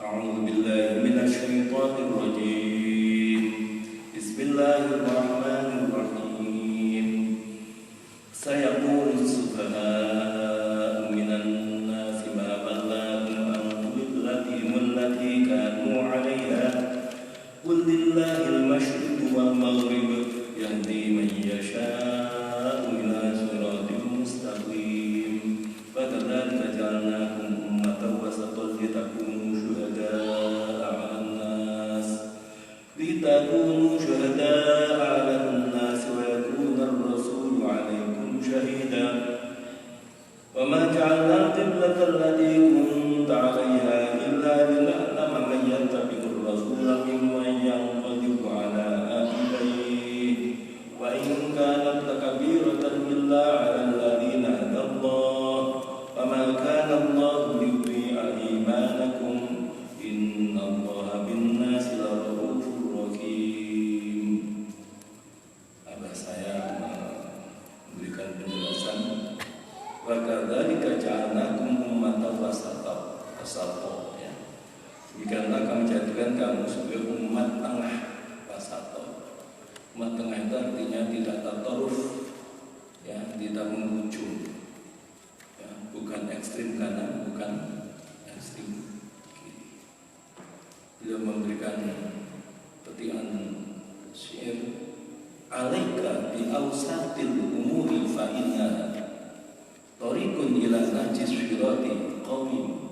أعوذ بالله من الشيطان الرجيم بسم الله الرحمن الرحيم سيقول السفهاء من الناس ما ولاهم عن قبلتهم التي كانوا عليها قل لله المشرق والمغرب يهدي من يشاء إلى صراط مستقيم فكذلك جعلناكم أمة وسطا لتكونوا شهداء على الناس ويكون الرسول عليكم شهيدا وما جعلنا القبلة التي كنت عليها إلا لنعلم من يتبع الرسول ممن ينقلب على عقبيه وإن كانت لكبيرة إلا على الذين هدى الله وما كان الله ليضيع إيمانكم إن الله بالناس لرؤوف رحيم. Abah saya memberikan penjelasan wa kadzalika ja'alnakum ummatan wasata ya. Demikianlah kami jadikan kamu sebagai umat tengah wasata. Umat tengah itu artinya tidak tataruf ya, tidak menghujung ya, bukan ekstrim kanan, bukan ekstrim kiri. Beliau memberikan petikan syair alaika bi awsatil umuri fa inna tariqun ila najis sirati qawim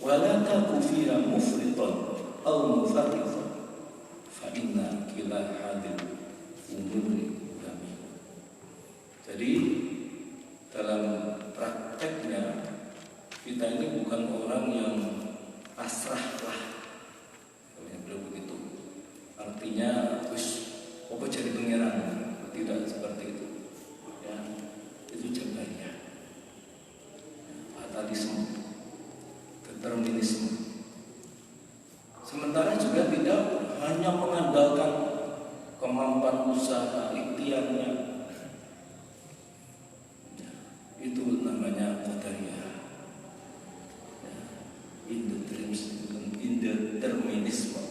wa la taku fiha mufritan aw mufarritan fa inna kila hadil umuri kami. Jadi dalam prakteknya kita ini bukan orang yang pasrah lah, beliau begitu. Artinya apa jadi pangeran, tidak seperti itu ya, itu jawabannya fatalisme, determinisme. Sementara juga tidak hanya mengandalkan kemampuan usaha ikhtiarnya ya, itu namanya qadariyah ya, indeterminisme.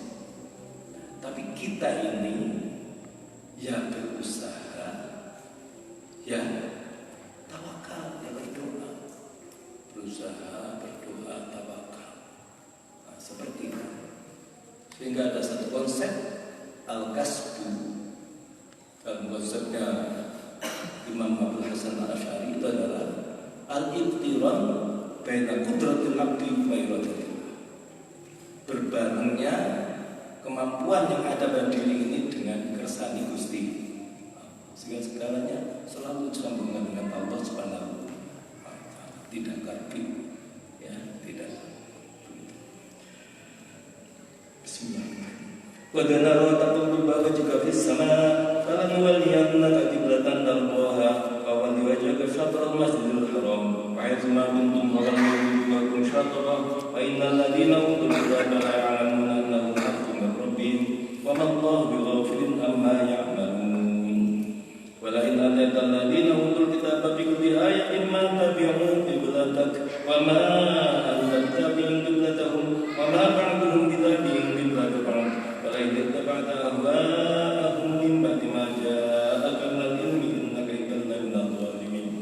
Tapi kita ini ya berusaha, ya tawakal, ya berdoa, berusaha, berdoa, tawakal. Nah, seperti itu. Sehingga ada satu konsep al-kasbu dalam konsepnya Imam Abdul Hasan Al-Asy'ari itu adalah al-iqtiran baina qudratil abdi wa iradatillah. Berbarengnya kemampuan yang ada pada diri ini dengan kersani Gusti, sehingga segalanya selalu disambungkan dengan Allah Subhanahu wa ta'ala, tidak karbi ya, tidak. Bismillahirrahmanirrahim. Wa dana taqullu baka juga fis sama falan waliyannaka qiblatan tardaha wa walli wajhaka syatral masjidil haram wa haythu ma kuntum fawallu wujuhakum syatrahu wa innal ladina utul kitaba la ya'lamuna annahu wa ma Allahu bighafilin amma ya'malun wa la in atayta alladhina utul kitaba bi kulli ayatin ma tabi'u qiblatak wa ma anta tabi'u qiblatahum wa ma ba'duhum bitabi'in qiblatak wa la in tabata ahwa'ahum min ba'di ma ja'aka minal ilmi innaka idzan laminadh dhalimin.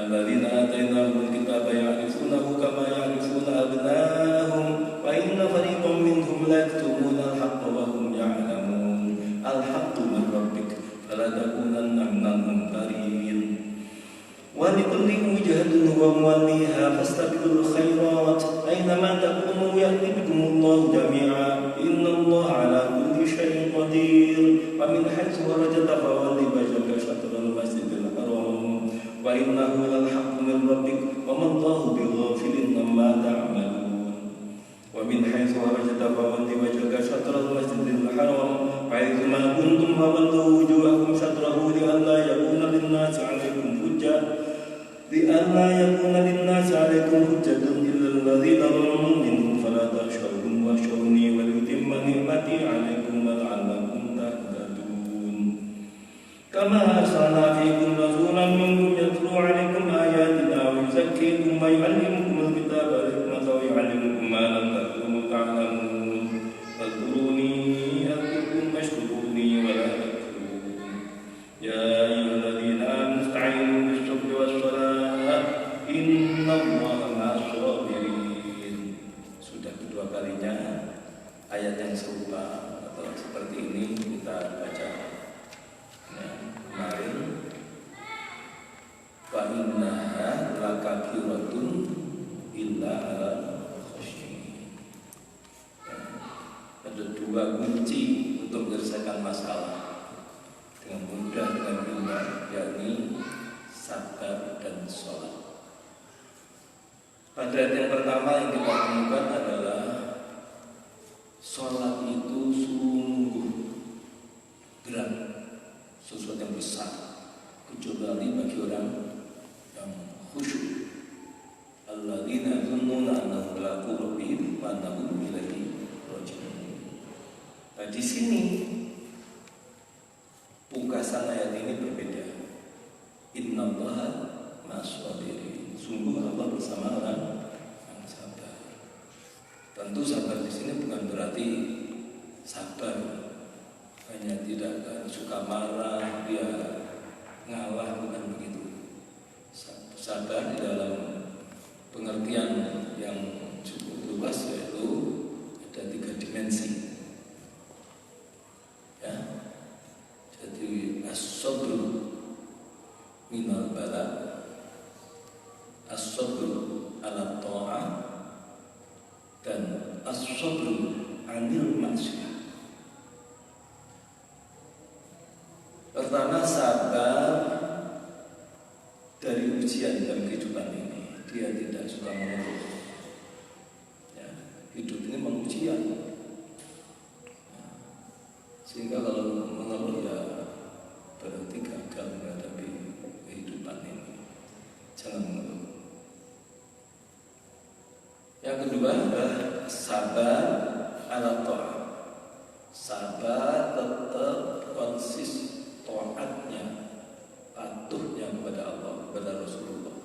Alladzina atainahumul kitaba ya'rifunahu kama ya'rifuna abna'ahum wa inna fariqan minhum la yaktumuna al-haqqa wa hum ya'lamun. Al-haqqu min rabbik fala takunanna minal mumtarin. Wa likulli wajhatin huwa muwalliha fastabiqul khairat aynama takunu ya'ti bikumullahu jami'a innallaha 'ala kulli syai'in qadir. Wa min haitsu kharajta fawalli wajhaka syatral masjidil haram wa innahu lal haqqu min rabbik wa ma Allahu bighafilin amma ta'malun. Wa min haitsu kharajta fawalli wajhaka syatral masjidil haram wa haitsu ma kuntum fawallu wujuhakum syatrahu li alla yakuna lin-nasi 'alaikum hujjatun illa alladhina zalamu minhum fala takhshawhum wakhshawni wa yutimma ni'mati 'alaikum la'allakum tahtadun. Kama arsalna fiikum rasulan minkum yatlu 'alaikum ayatina wa yuzakkikum wa yu'allimukumul kitaba wal hikmata wa yu'allimukum ma lam takunu ta'lamun. Fadhkuruni adhkurkum washkuruni wa la takfurun. Ya ayyuhalladzina amanu ista'inu bis-sabri was-salah innallaha ma'as sabirin. Sudah kedua kalinya ayat yang serupa atau seperti ini kita baca. Kemarin wa innaha lakabiratun illa 'alal khashiyin. Ada dua kunci untuk menyelesaikan masalah dengan mudah, dengan ringan, yakni sabar dan sholat. Pada ayat yang pertama yang kita temukan adalah sholat itu sungguh berat, sesuatu yang besar, kecuali bagi orang yang khusyuk. Alladzina yazunnuna annahum mulaqu rabbihim wa annahum ilaihi raji'un. Nah, di sini pungkasan ayat ini berbeda. Innallaha ma'as sabirin. Sungguh Allah bersama orang yang sabar. Tentu sabar di sini bukan berarti sabar hanya tidak suka marah, dia ngalah, bukan begitu. Sabar di dalam pengertian yang cukup luas, yaitu ada 3 dimensi. Ya, jadi as-sabru minal bala, as-sabru ala ta'ah, dan as-sabru anil maksiyah. Pertama, sabar dari ujian dalam kehidupan ini. Dia tidak suka mengeluh. Ya, hidup ini mengujian. Sehingga kalau mengeluh ya berarti gagal menghadapi kehidupan ini. Jangan mengeluh. Yang kedua adalah sabar ala ta'ah. Sabar tetap konsis taatnya, patuhnya kepada Allah, kepada Rasulullah.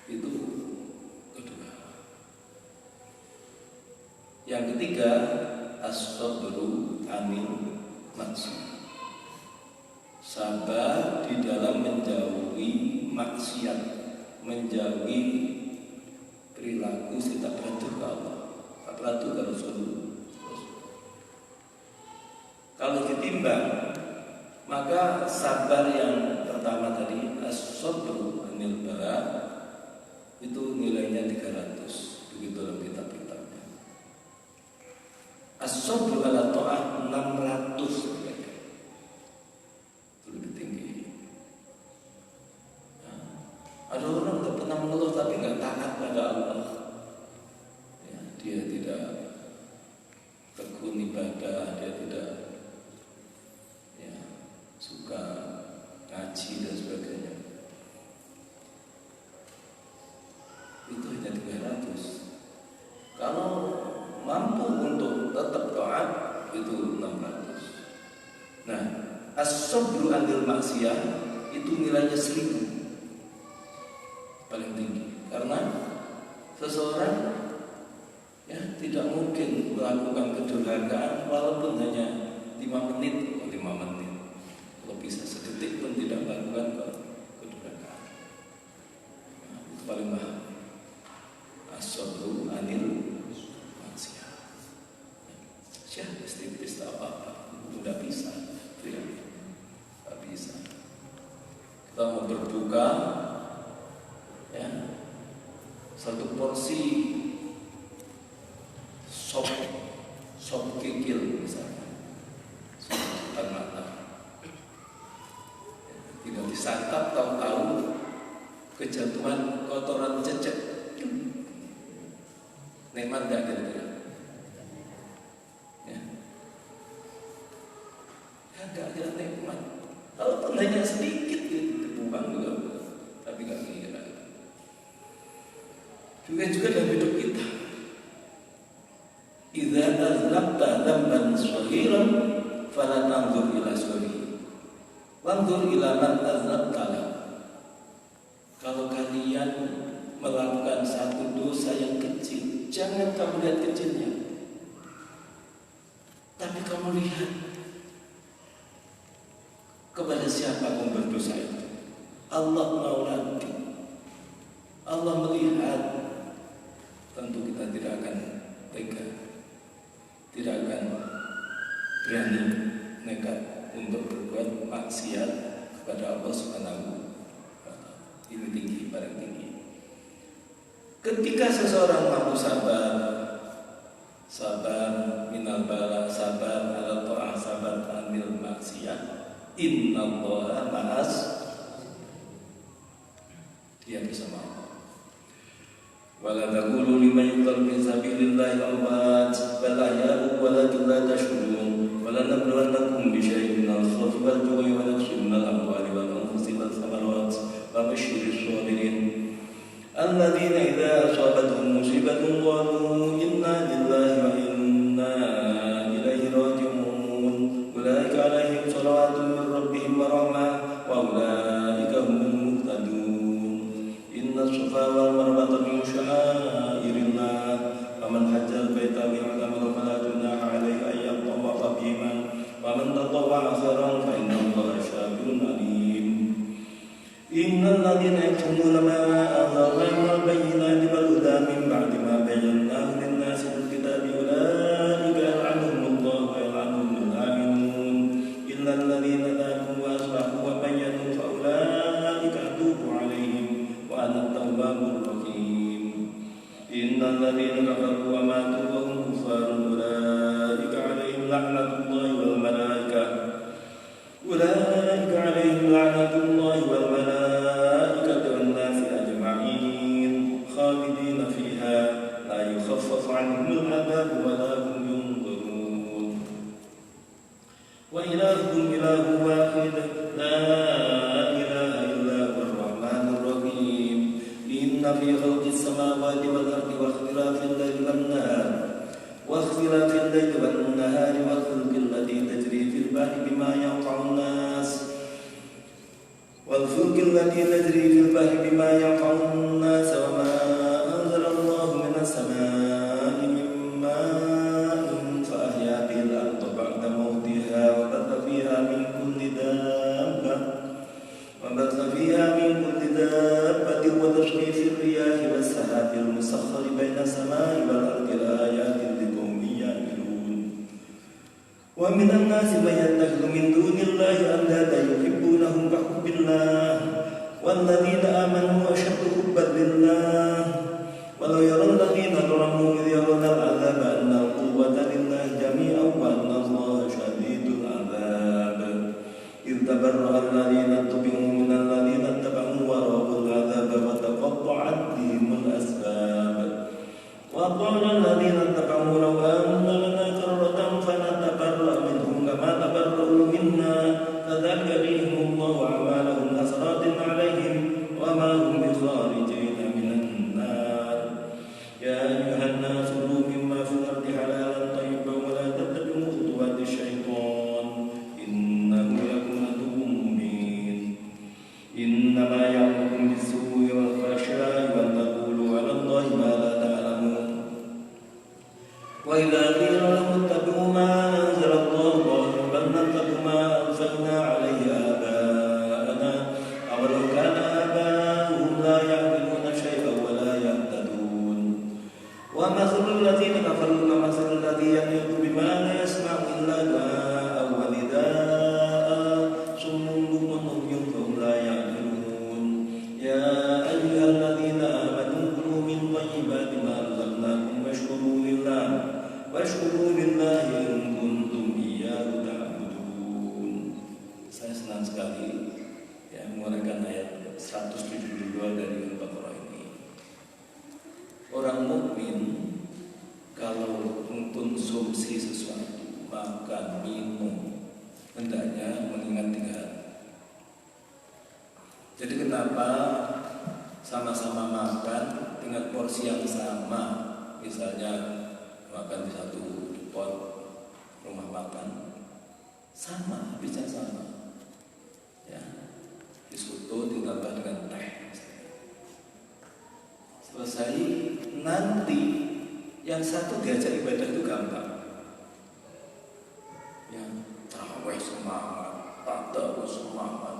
Itu kedua. Yang ketiga, as-sabru anil maksiat. Sabar di dalam menjauhi maksiat, menjauhi perilaku kita patuh ke Allah, patuh ke Rasulullah. Kalau ditimbang, maka sabar yang pertama tadi as-sabru anil bara itu nilainya 300, begitu dalam kitab-kitabnya. As-sabru ala ta'ah 600 nilainya. Itu lebih tinggi. Nah, ada orang tak pernah mengeluh tapi nggak taat pada Allah. Ya, dia tidak tekun ibadah, dia tidak suka ngaji dan sebagainya. Itu hanya 300. Kalau mampu untuk tetap taat itu 600. Nah, as-sabru anil maksiyah itu nilainya 1000, paling tinggi. Karena seseorang ya tidak mungkin melakukan kedurhakaan walaupun hanya 5 menit. Kalau bisa sedetik pun tidak melakukan kedurhakaan. porsi sop kikil misalnya, sop depan mata, tidak disantap, tahu-tahu kejatuhan kotoran cecek, nikmat nggak kira-kira? Ya, nggak kira nikmat. Kalau hanya sedikit gitu, dibuang juga, tapi nggak kira. Juga dalam hidup kita. Idza aznabta dzamban shaghiran fala tanzur ila saghiri. Wanzur ila man aznabta. Kalau kalian melakukan satu dosa yang kecil, jangan kamu lihat kecilnya, tapi kamu lihat kepada siapa kamu berdosa itu. Allah maulati, Allah melihat. Tentu kita tidak akan tega, tidak akan berani nekat untuk berbuat maksiat kepada Allah Subhanahu wa Ta'ala. Ini tinggi, paling tinggi. Ketika seseorang mampu sabar minal bala, sabar ala ta'ah, sabar anil maksiat, innallaha ma'as, dia bisa mampu. Wala taqulu liman yuqtal fi sabilillahi amwat bal ahya'un walakin la tash'urun. Wala nabluwannakum bi syai'in min al-khawfi wal ju'i wa naqsin min al-amwali wal anfusi was thamarat wa bashshiris sabirin alladhina idza asabatuhum musibatun qalu inna lillahi wa inna ilaihi raji'un. Ulaika 'alaihim shalawatun min rabbihim wa rahmah wa ulaika humul muhtadun. Inna as-safa wal marwata min sya'airillah faman hajjal baita wa i'tamara fala junaha 'alaihi an yatawafa bihima wa man tatawwa'a khairan fa inna Allaha syakirun 'alim. Innal ladzina yaktumuna ma anzalna minal bayyinati wal huda min ba'di ma bayyanahu lin-nasi fil kitabi ulaika yal'anuhumullahu wa yal'anuhumul la'inun illa alladzina tabu wa aslahu wa bayyanu fa ulaika atubu 'alaihim wa ana at-tawwabur rahim. Innal ladzina kafaru wa matu wa hum kuffarun ulaika 'alaihim la'natullahi wal malaikah ulaika 'alaihim la'natullahi wal malaikati wan nasi ajma'in khalidina fiha la yukhaffafu 'anhumul 'adab wa la hum yunzarun. Wa ilahukum ilahun wahid la ilaha illa huwar rahmanur rahim. Inna fi khalqis samawati wal ardi wa ikhtilafil laili wan nahar واختلاف الليل والنهار والفلك التي تجري في البحر بما ينفع الناس وما أنزل الله من السماء من ماء فأحيا به الأرض بعد موتها وبث فيها من كل دابة وتصريف الرياح والسحاب المسخر بين السماء والأرض لآيات لقوم يعقلون. ومن الناس من يتخذ من دون الله أندادا يحبونهم كحب الله والذين آمنوا أشد حبا لله ولو يرى الذين ظلموا إذ يرون العذاب أن القوة لله جميعا وأن الله شديد العذاب إذ تبرأ الذين اتبعوا من الذين اتبعوا ورأوا العذاب وتقطعت بهم الأسباب وقال الذين اتبعوا لو أن لنا كرة فنتبرأ منهم كما تبرأوا منا كذلك يريهم الله أعمالهم حسرات عليهم وما هم بخارجين من النار. يا أيها الناس كلوا مما في الأرض حلالا طيبا ولا تتبعوا خطوات الشيطان إنه لكم عدو مبين. menggunakan ayat 172 dari Al-Baqarah ini. Orang mukmin kalau mengkonsumsi sesuatu, makan, minum, hendaknya mengingat 3 hal. Jadi kenapa sama-sama makan dengan porsi yang sama, misalnya makan di satu pot rumah makan, sama, bisa sama, ya, di soto ditambah dengan teh. Selesai, nanti yang satu diajak ibadah itu gampang, ya, tarawih semangat, tadarus semangat,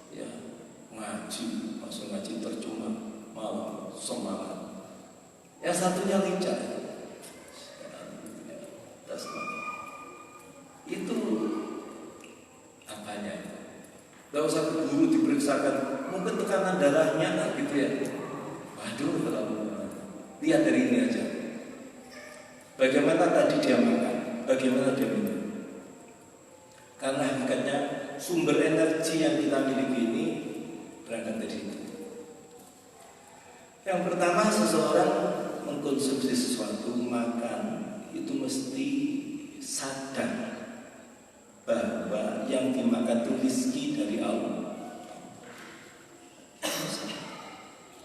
ya, ngaji, masuk ngaji tercuma, malah semangat. Yang satunya lincah, itu apanya? Gak usah keburu diperiksakan, mungkin tekanan darahnya gitu ya. Waduh, lihat dari ini aja. Bagaimana tadi dia makan, bagaimana dia minum. Karena hakikatnya sumber energi yang kita miliki ini berangkat dari situ. Yang pertama, seseorang mengkonsumsi sesuatu, makan, itu mesti sadar bahwa yang dimakan itu rezeki dari Allah.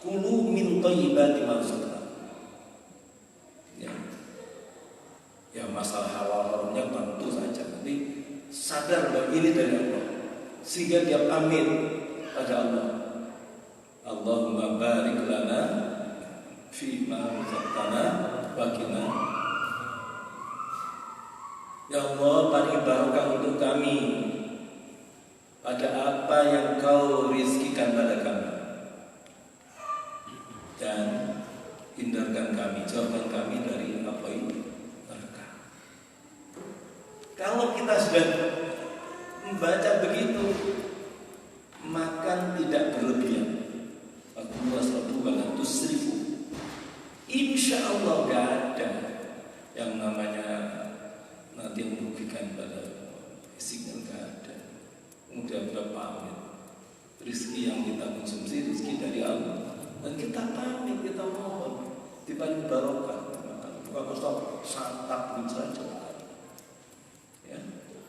Kulu min thayyibati ma razaqnakum. Ya, masalah halal haramnya tentu saja, tapi sadar bahwa ini dari Allah, sehingga dia pamit pada Allah. Allahumma barik lana fi ma razaqtana wa qina. Ya Allah, beri barokah untuk kami pada apa yang Kau rizkikan pada kami, dan hindarkan kami, jauhkan kami dari apa itu neraka. Kalau kita sudah membaca begitu, makan tidak berlebihan. Aku waswatu wala tusrifu. Insya Allah gak ada yang namanya nanti merugikan pada fisiknya, gak ada. Udah pamit. Rezeki yang kita konsumsi rezeki dari Allah, dan kita pamit, kita mohon diberi barokah. Bukan kosong santap saja. Ya.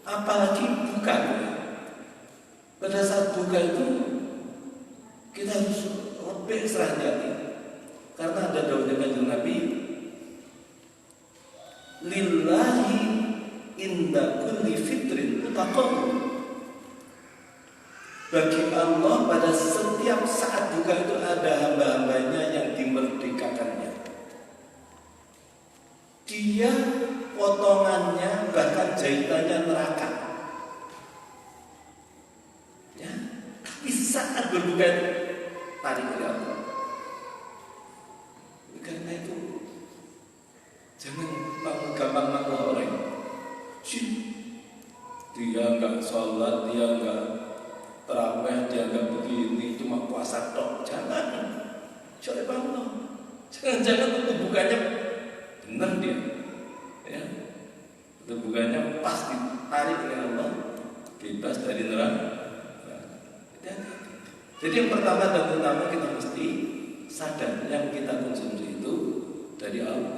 Apalagi buka. Pada saat buka itu kita harus lebih ekstra hati-hati, karena ada dawuhnya Kanjeng Nabi, lillahi inda kulli fitrin utaqahu. Bagi Allah pada setiap saat buka itu ada hamba-hambanya yang dimerdekakannya. Dia potongannya bahkan jahitannya neraka. Ya, tapi saat berbuka tarik oleh Allah. Karena itu jangan gampang mengaku orang. Dia enggak sholat, dia enggak terawih, dia enggak begini, cuma puasa tok. Jangan. Coba Allah. Jangan untuk bukanya benar dia. Ya. Untuk bukanya pas ditarik oleh Allah, bebas dari neraka. Jadi yang pertama dan utama, kita mesti sadar yang kita konsumsi itu dari Allah.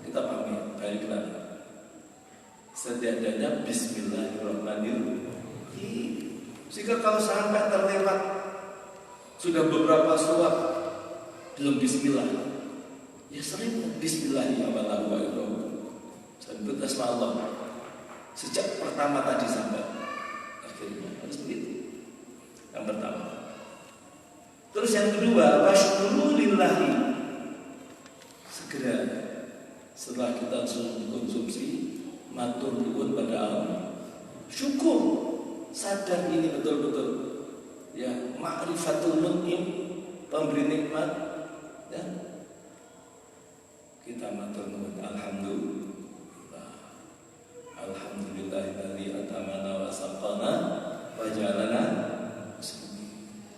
Kita pamit, baiklah. Sedianya Bismillahirrahmanirrahim. Jika kalau sampai terlewat sudah beberapa suap belum Bismillah, ya sering Bismillahirrahmanirrahim. Sebut asma Allah sejak pertama tadi sampai akhirnya, harus begitu. Yang pertama. Terus yang kedua, wasyukuru lillahi. Segera setelah kita konsumsi, matur nuwun pada Allah, syukur, sadar ini betul-betul, ya, ma'rifatul mun'im, pemberi nikmat, ya, kita matur nuwun, alhamdulillah, alhamdulillahilladzi atamana wa saqana wa ja'alana.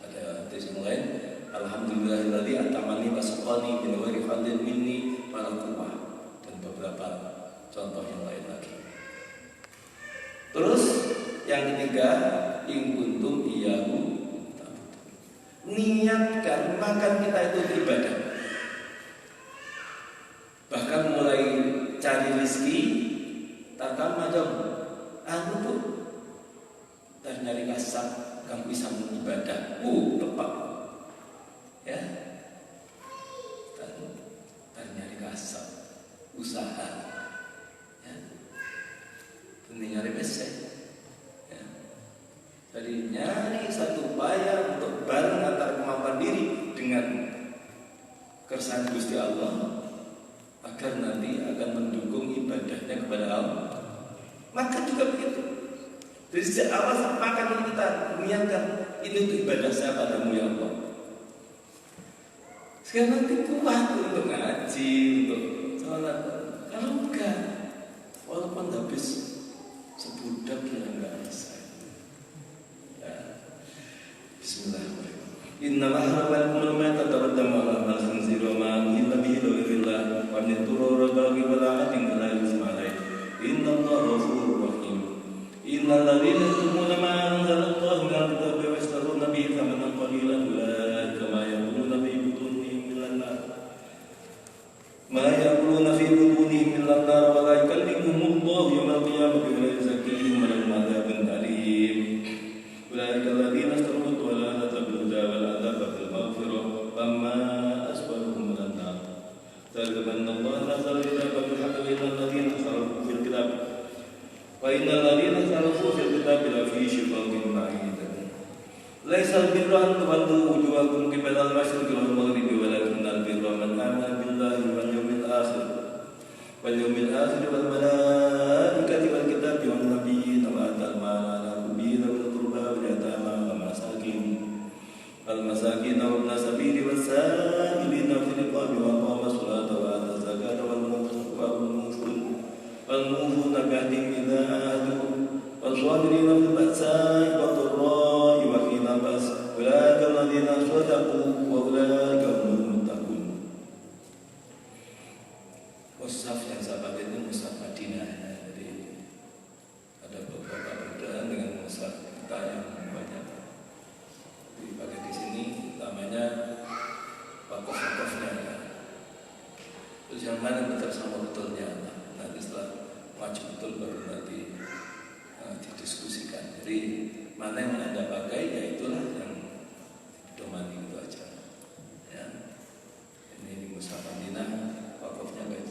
Ada hadis yang lain, alhamdulillahilladzi atamani wa saqani min ghairi fadlin minni wa la quwwah, dan beberapa contoh yang lain lagi. Terus yang ketiga, in kuntum iyyahu ta'budun. makan kita itu ibadah. Bahkan mulai cari rezeki, takkan macam aku tuh dan nyari kasar, kamu bisa ibadah. Tepat. Ya. Dan nyari kasar, usaha. Ya. Ini nyari besek. Ya. Jadi nyari satu upaya untuk bareng antara kemampuan diri dengan keresahan Gusti Allah agar nanti akan mendukung ibadahnya kepada Allah. Makan juga begitu. Dari sejak awal makan ini kita niatkan itu ibadah saya padamu ya Allah. Sekarang nanti kuat untuk ngaji, untuk sholat. Kalau enggak, walaupun habis sebudak ya enggak bisa. Ya. Bismillahirrahmanirrahim. Inna mahramal mata tawaddama ala al-khinzir wa ma uhilla bihi lillahi wa min turur bagi wala adin la yusmalai. Inna Allaha ghafurur rahim. Innal ladzina yaktumuna ma anzala Allahu min al-kitabi wa yashtaruna bihi thamanan qalilan ulaika ma yaquluna fi butunihim illa an-nar. Ma yaquluna fi butunihim illa an-nar wa la yukallimuhum Allahu yawma al-qiyamati wa la yuzakkihim wa lahum adzabun alim. Ulaika alladzina ishtaraw ad-dalalata bil-huda wal 'adzaba bil-maghfirah famma asbaruhum min an-nar. Dzalika bi anna Allaha nazzala al-kitaba bil-haqqi wa innal ladzina ikhtalafu fil kitab wa innal ladzina ikhtalafu fil kitabi la fi shiqaqin ba'id. Laisa al-birru an tuwallu wujuhakum qibala al-masyriqi wal maghribi walakinnal birra man amana billahi wal yawmil akhir wal malaikati wal kitabi wan nabiyyin wa atal mala ala hubbihi wal qurba wal yatama wal masakin wa ibn sabili was sa'ilina fil riqabi wa aqama as-salata wa ata az-zakata wal mufuna bi'ahdihim idza ahadu wal sabirina fil ba'sa'i wad dharra'i wa hina ba's ulaika alladzina sadaqu wa ulaika humul muttaqun. Mushaf yang sahabat itu mushaf Madinah. Jadi ada beberapa perbedaan dengan mushaf kita yang banyak dipakai di sini, utamanya wakaf-wakafnya. Terus yang mana betul sama betulnya? Nanti setelah wajib betul baru nanti didiskusikan. Jadi mana yang Anda pakai, ya itulah yang domani itu aja. Ya. Ini mushaf Madinah, wakafnya baik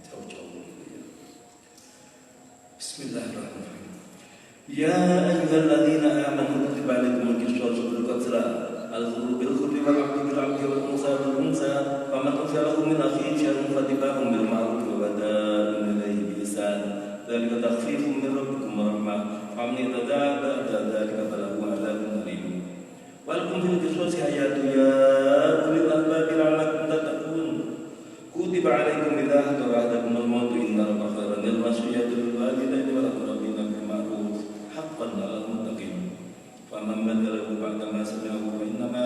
jauh-jauh gitu ya. Bismillahirrahmanirrahim. Ya ayyuhalladzina amanu kutiba alaykumul qisasu fil qatla al-khurru bil khurri wal 'abdu bil 'abdi wal unsa bil unsa faman ufiyahu min akhihi syarrun fatibahum bil ma'ruf wa bada'un ilayhi bi ihsan dzalika takhfifun min rabbikum wa rahmah faman tada'a ba'da dzalika falahu 'adzabun alim. Walakum fil qisasi hayatun ya ulil albab la'allakum tattaqun. Kutiba alaykum idza hadara ahadakumul maut inna al-maghfirata lil wasiyati lil walidayni wal aqrabina bil ma'ruf haqqan 'alal muttaqin. Faman badalahu ba'da ma sami'ahu fa innama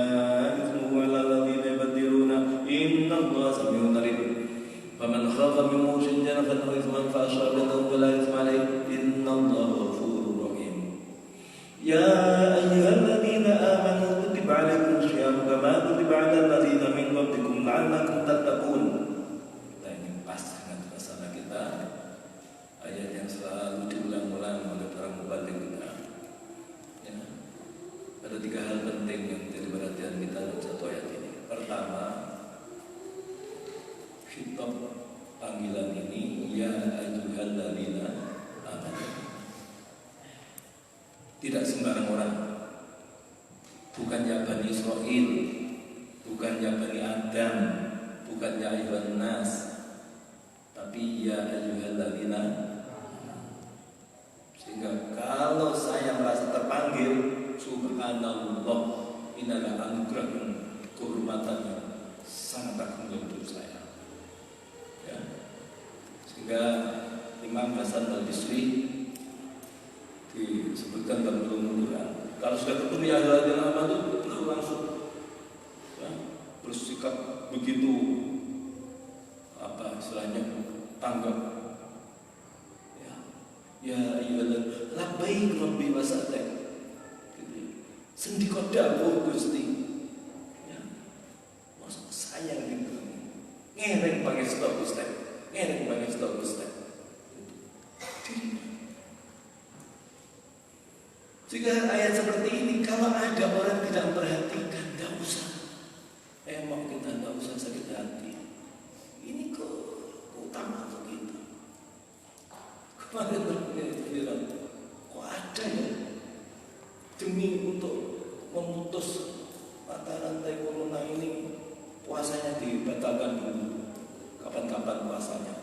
ithmuhu 'alal ladzina yubaddiluna inna Allaha sami'un 'alim. Faman khafa min musin janafan aw ithman fa ashabahu fala ithma alayhi inna Allaha ghafurur rahim. Ya ayyuhalladzina amanu kutiba alaykumus shiyam kama kutiba 'alal ladzina min qablikum la'allakum tattaqun. Ayat yang selalu diulang-ulang oleh para mubaligh kita. Ya. Ada 3 hal penting yang menjadi perhatian kita dalam satu ayat ini. Pertama, khitab panggilan ini ya ayyuhalladzina amanu. Tidak sembarang orang. Bukan ya Bani Israil, bukan ya Bani Adam, bukan ya ayyuhan nas, tapi ya ayyuhalladzina. Sehingga kalau saya merasa terpanggil, subhanallah, ini adalah anugerah dan kehormatan yang sangat agung untuk saya. Ya. Sehingga Imam Hasan al-Bisri disebutkan dalam Al-Quran. Kalau sudah ketemu ya ayyuhalladzina amanu, itu langsung ya, bersikap begitu istilahnya tanggap. Ya ayyuhalladzina labbaik rabbi wa sa'daik. Gitu. Sendika dawuh Gusti. Ya. ada orang tidak memperhatikan, nggak usah. Emang kita nggak usah sakit hati. Ini keutamaan kita. Kemarin bilang, kok ada ya demi untuk memutus mata rantai corona ini puasanya dibatalkan dulu. Kapan-kapan puasanya?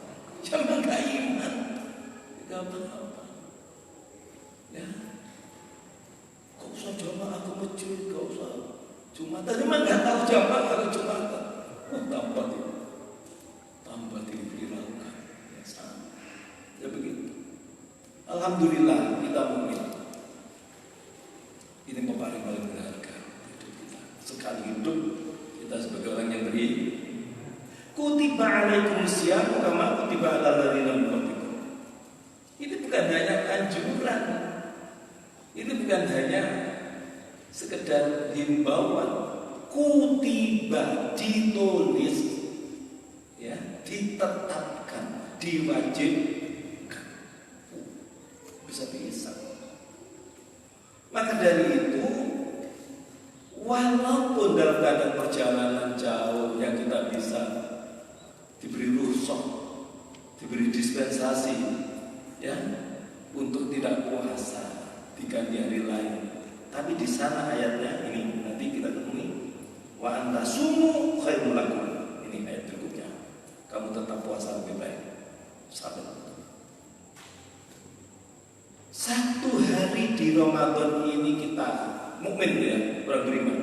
Jangan gak iman. Kapan-kapan? Ya. Kok usah jamaah ke masjid, kok usah Jumatan. Memang gak tahu jamaah kalau Jumatan. Tambah diviralkan. Ya sama. Ya begitu. Alhamdulillah kita mungkin. Ini paling berharga hidup kita. Sekali hidup kita sebagai orang yang beriman. Kutiba alaikumusiyam kama kutiba alal ladzina min qablikum. Ini bukan hanya anjuran. Ini bukan hanya sekedar himbauan. Kutiba, ditulis, ya, ditetapkan, diwajibkan. Bisa. Maka dari itu, walaupun dalam keadaan perjalanan jauh yang kita bisa diberi rukhsah, diberi dispensasi, ya, untuk tidak puasa diganti hari lain. Tapi di sana ayatnya ini nanti kita temui, wa antasumu khairul lakum. Ini ayat berikutnya. Kamu tetap puasa lebih baik. Sahabat. Satu hari di Ramadan ini kita mukmin ya, orang beriman.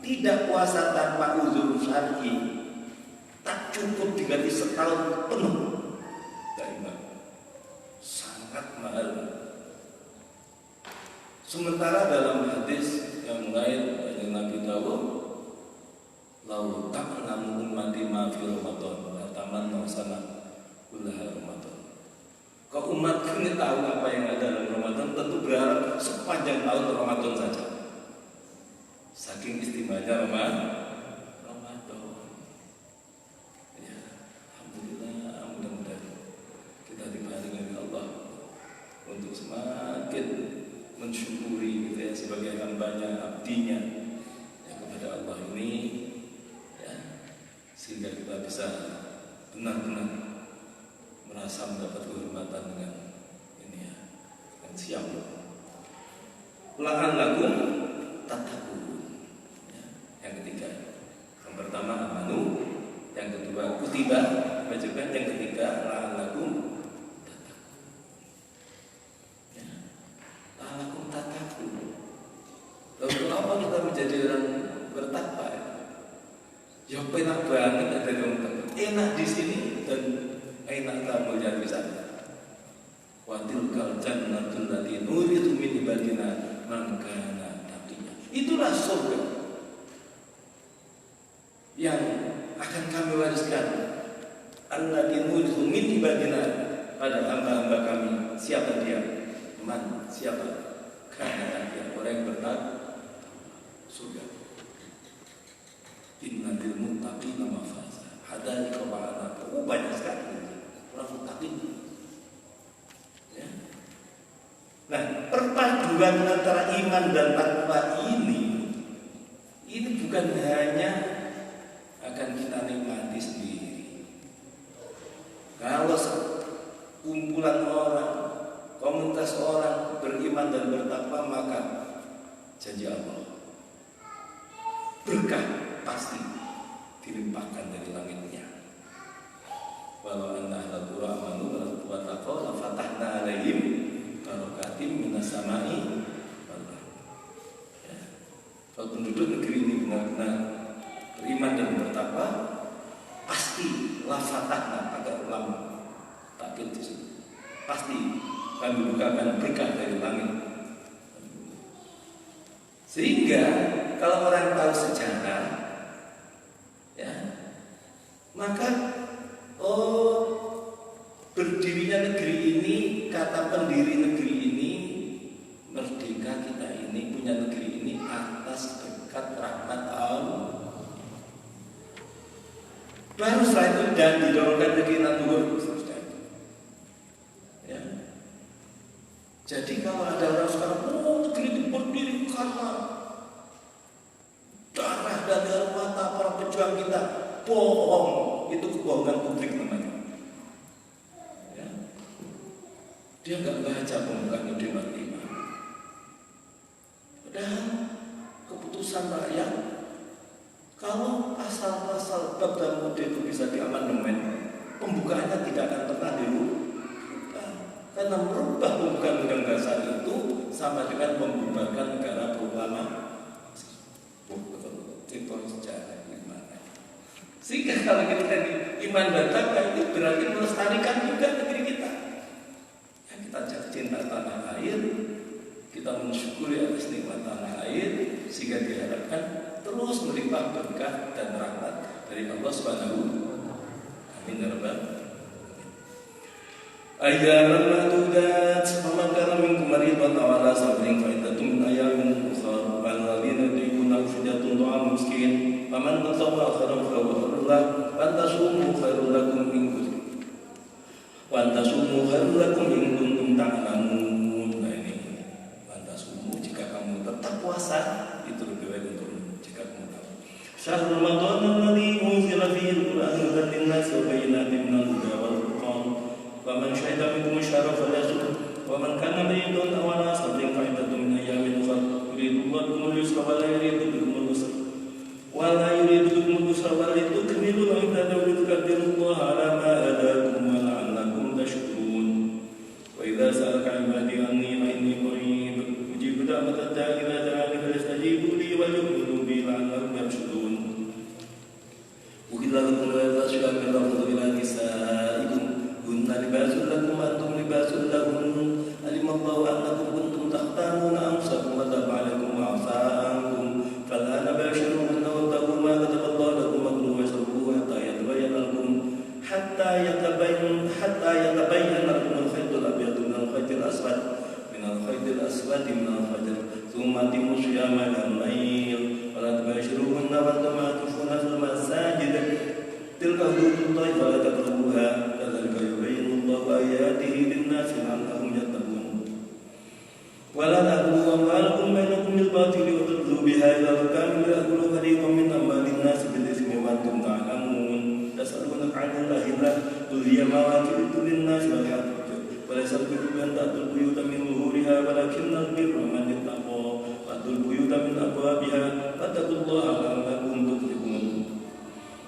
Tidak puasa tanpa uzur syar'i. Tak cukup diganti setahun penuh. Dari mana? Sangat mahal. Sementara dalam hadis yang lain dari Nabi Dawud, lau ta'lamu ummati ma fi Ramadan, la tamanna sana kullaha Ramadan. Kalau umat ini tahu apa yang ada dalam Ramadan, tentu berharap sepanjang tahun Ramadan saja. Saking istimewanya Ramadan. Ya, alhamdulillah, mudah-mudahan kita diparingi oleh Allah untuk semakin mensyukuri gitu ya, sebagai hambanya, abdinya ya, kepada Allah ini ya, sehingga kita bisa benar-benar merasa mendapat kehormatan dengan ini ya, dengan siap. La'allakum tattaqun. Ya, yang ketiga, yang pertama amanu, yang kedua kutiba, wajibkan, yang ketiga la'allakum tattaqun. Ya, la'allakum tattaqun. Lalu kenapa kita menjadi orang bertakwa? Ya penak banget ada yang enak di sini dan enak kamu jangan bisa. Wa tilkal jannatul lati nuritu min ibadina man kana taqiya. Itulah surga yang akan kami wariskan. Allati nuritu min ibadina, pada hamba-hamba kami. Siapa dia? Man, siapa? Kana taqiya, orang yang bertakwa. Surga. Innal muttaqina mafaza. Hadaika wa'ana. Banyak sekali orang muttaqin. Ya. Nah, perpaduan antara iman dan takwa ini bukan hanya akan kita nikmati sendiri. Kalau kumpulan orang, komunitas orang beriman dan bertakwa, maka janji Allah berkah pasti dilimpahkan dari langitnya. Walau anna ahlal qura amanu wa taqaw la fatahna 'alaihim barakatim minas sama'i wal ardh. Ya. Kalau penduduk negeri ini benar-benar beriman dan bertakwa, pasti la fatahna, pakai ulam takkid di situ. Pasti kami bukakan berkah dari langit. Sehingga kalau orang tahu sejarah, ya, maka berdirinya negeri ini, kata pendiri negeri ini, merdeka kita ini, punya negeri ini atas berkat rahmat Allah. Baru setelah itu dan didorongkan negeri Natur. Ya. Jadi kalau ada orang sekarang, negeri ini berdiri karena pejuang kita bohong. Itu kebohongan publik namanya. Ya. Dia nggak baca pembukaan UUD 45. Padahal keputusan rakyat, kalau pasal-pasal bab dalam UUD itu bisa diamandemen, pembukaannya tidak akan pernah dirubah. Karena merubah pembukaan undang dasar itu sama dengan membubarkan negara proklamasi. Itu sejarah gimana? Sehingga kalau kita iman dan takwa itu berarti melestarikan juga negeri kita. Ya, kita cinta tanah air, kita mensyukuri atas nikmat tanah air, sehingga diharapkan terus melimpah berkah dan rahmat dari Allah Subhanahu. Amin ya rabbal alamin. Ayyaman ma'dudat, faman kana minkum maridan aw 'ala safarin fa iddatun min ayyamin ukhra, wal ladzina yutiquna fidyatun ta'amu miskin, faman tatawwa khairan fa huwa khairul lahu, wa tasumu khairul lakum in kuntum ta'lamun. Nah ini, wa tasumu, jika kamu tetap puasa itu lebih baik untuk jika kamu tahu. Syahrul Ramadan alladzi unzila fihi al-Qur'an hudan lin-nasi wa bayyinatin minal huda wal furqan. Faman syahida minkum ash-shahra falyasum, wa man kana maridan aw 'ala safarin fa iddatun min ayyamin ukhra, yuridu Allahu bikumul yusra wa la yuridu bikumul usra wa la litukmilu al-iddata wa litukabbirullaha 'ala ma hadakum wa la'allakum tashkurun. Wa idza sa'alaka 'ibadi anni fa inni qarib ujibu da'watad da'i idza da'ani fastajibu li wa yu'minu bi la'allahum yarshudun. Uhilla lakum al-ghayatu min ila nisaikum kunna libasun lakum wa antum libasun lahum, alimallahu annakum kuntum takhtanuna anfusakum wa taba 'alaykum wa 'afa 'ankum, fal'ana bashiruhunna wabtaghu ma kataballahu lakum wakulu washrabu hatta yatabayyana lakum al-khaytul abyadu min al-khaytil aswad min al-fajr, thumma atimmu siyama ila al-layl wa la tubashiruhunna wa antum aakifuna fil masajid tilka hududullahi fala taqrabuha kadzalika yubayyinu Allahu ayatihi lin-nasi la'allahum yattaqun. Wa la ta'kulu amwalakum bainakum bil batili wa tudlu biha ila al-hukami liya'kulu fariqan min amwalin nasi bil ithmi wa antum ta'lamun. Tas'alunaka 'anil ahillah qul hiya mawaqitu lin-nasi wal hajj wa laysa al-birru an ta'tul buyuta min zuhuriha walakinnal birra man ittaqa fa'tul buyuta min abwabiha fattaqullaha la'allakum tuflihun.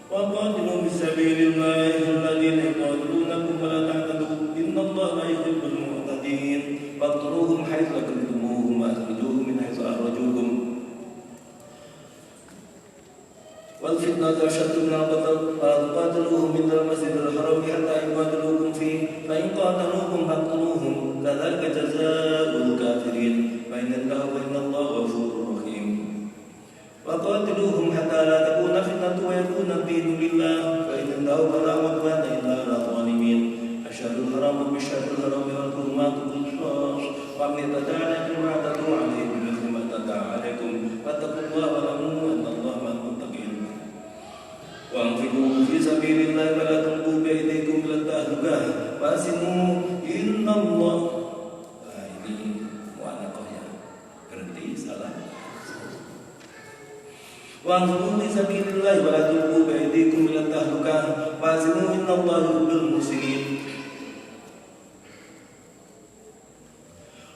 وقاتلوا في سبيل الله الذين يقاتلونكم ولا تعتدوا إن الله لا يحب المعتدين واقتلوهم حيث ثقفتموهم وأخرجوهم من حيث أخرجوكم والفتنة أشد من القتل فلا تقاتلوهم عند المسجد الحرام حتى يقاتلوكم فيه فإن قاتلوكم فاقتلوهم كذلك جزاء الكافرين فإن انتهوا فإن الله غفور رحيم. وقاتلوهم حتى لا تكون فتنة ويكون الدين لله فإن انتهوا فلا عدوان إلا على الظالمين. الشهر الحرام بالشهر الحرام والحرمات قصاص ومن اعتدى عليكم فاعتدوا عليه بمثل ما اعتدى عليكم فاتقوا الله واعلموا أن الله مع المتقين. وأنفقوا في سبيل الله ولا تلقوا بأيديكم إلى التهلكة وأحسنوا إن الله. Nah ini mu'anaqah ya, berhenti salah. وأنفقوا في سبيل الله ولا تلقوا بأيديكم إلى التهلكة وأحسنوا إن الله يحب المحسنين.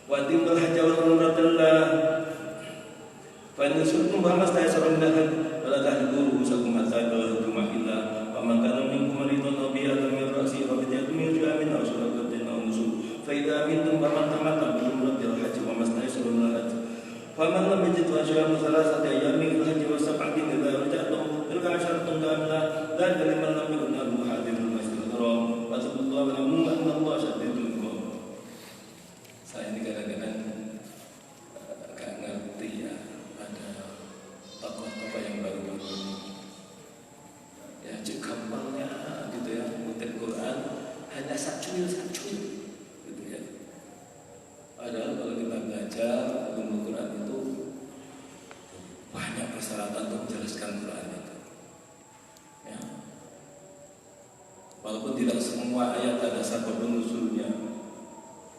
وأتموا الحج والعمرة لله فإن شئتم فما استيسر من الهدي ولا تحلقوا رؤوسكم حتى يبلغ الهدي محله ومن كان منكم مريضا أو به أذى من رأسه ففدية من صيام أو صدقة أو نسك فإذا أمنتم فمن تمتع بعمرة إلى الحج وما استيسر من الهدي فمن لم يجد فصيام 3 أيام في الحج و7 إذا رجعتم تلك 10 كاملة ذلك لمن لم يكن أهله حاضر المسجد الحرام واتقوا الله واعلموا أن الله شديد العقاب. Saya ini kadang-kadang gak ngerti ya, ada tokoh-tokoh yang baru-baru ini ya cek gampangnya gitu ya, ngutip Quran hanya sacuil gitu ya. Padahal kalau kita belajar ilmu Quran itu banyak persyaratan untuk menjelaskan Quran itu ya. Walaupun tidak semua ayat ada sababun nuzulnya,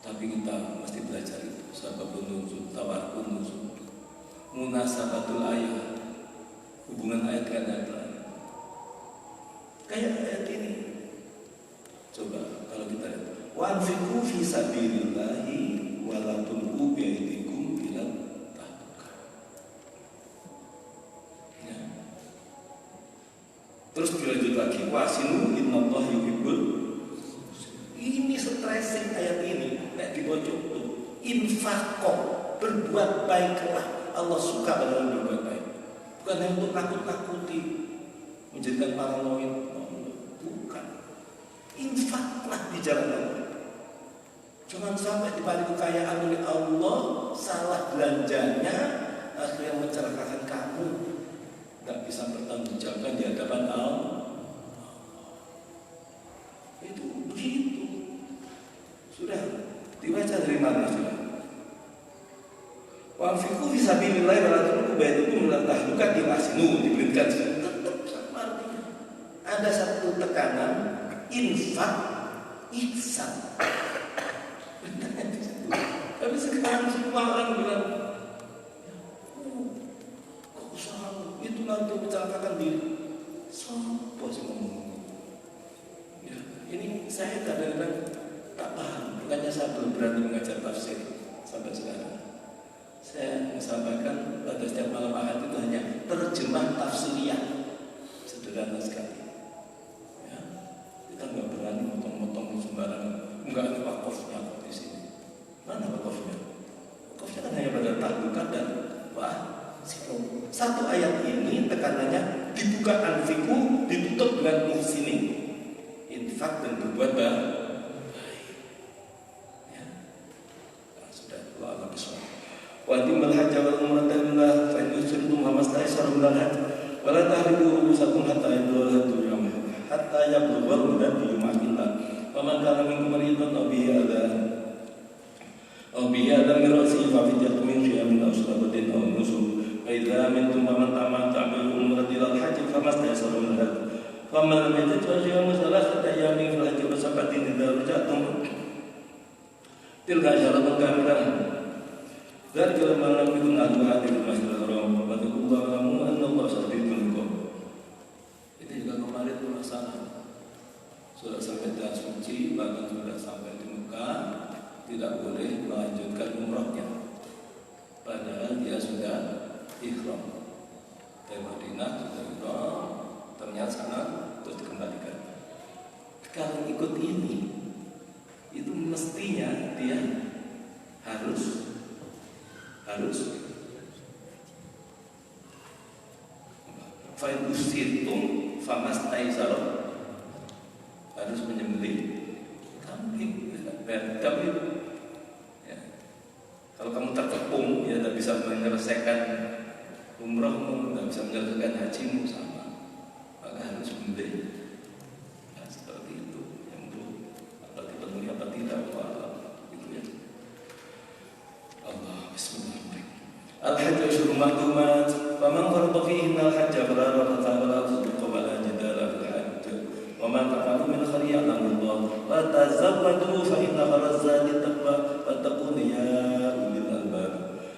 tapi kita mesti belajar itu. Sababun nuzul, tawarrukun nuzul, munasabatul ayat, hubungan ayat dengan ayat lain. anfiqu fi sabilillahi wa la tulqu bi aydikum ila tahluka. Ya. Terus dilanjut lagi, wasinu innallaha yuhibbul. Ini stressing ayat ini, nek dibaca infaqo, berbuat baiklah. Allah suka pada orang berbuat baik. Bukan hanya untuk nakut-nakuti, menjadikan paranoid. Bukan. Infaklah di jalan Allah. Jangan sampai dibalik kekayaan oleh Allah, salah belanjanya, akhirnya mencelakakan kamu. Tidak bisa bertanggungjawabkan di hadapan Allah. Itu begitu. Sudah dibaca dari mana sudah? Wa anfiqu fi sabilillah wa la tulqu bi aydikum ila tahluka diwasinu, diberikan tetap sama artinya. Ada satu tekanan infak ihsan. Tapi sekarang semua orang bilang, kok usaha itu nanti mencelakakan diri. Siapa sih ngomong? Ya, ini saya kadang-kadang tak paham. Makanya saya belum berani mengajar tafsir sampai sekarang. Saya menyampaikan pada setiap malam ahad itu hanya terjemah tafsiriyah, sederhana sekali. Ya, kita nggak berani motong-motong sembarangan. Enggak ada wakofnya kok di sini. Mana wakofnya? Wakofnya kan hanya pada tahluka dan wasiqu. Satu ayat ini tekanannya dibuka anfiqu, ditutup dengan muhsinin, infak dan berbuat baik. Ya, nah, sudah Allah alam bismillah. Wajibul hajj wal umrata lillah fa in usritum famastaysara minal hajj wa la tahriqu ru'usakum hatta yablugha al-hajj yawma wa man kana minkum maridan aw bihi adhan min ra'sihi fa fidyatun min siyamin aw sadaqatin aw nusuk fa idza amintum faman tamatta'a bil umrati ila al-hajj famastaysara minal hajj faman lam yajid fa siyamu thalathati ayyamin fil hajji wa sab'atin idza raja'tum tilka syaratun kamilah. Dan kalau malam itu ngadu hati di Masjidil Haram, Fatullah kamu Allah sadidul iqab. Itu juga kemarin itu masalah. Sudah sampai tanah suci, bahkan sudah sampai di Mekah, tidak boleh melanjutkan umrahnya. Padahal dia sudah ihram. Dari Madinah sudah ihram, ternyata sana terus dikembalikan. Kalau ikut ini, itu mestinya dia harus fa'in usirtum famastaysara, harus menyembelih kambing. Ya. Kalau kamu terkepung, ya tidak bisa menyelesaikan umrahmu, tidak bisa menyelesaikan hajimu sama, maka harus menyembelih. Nah, seperti itu yang belum apa dipenuhi apa tidak, itu ya. Allah bismillah. Al-hajj asyhurun ma'lumat, faman farada fihinna al-hajj fala rafatha wala fusuqa wala jidala fil hajj. Wa ma taf'alu min khairin ya'lamuhu wa tazawwadu fa inna khayra zadi taqwa wattaqun ya ulil albab.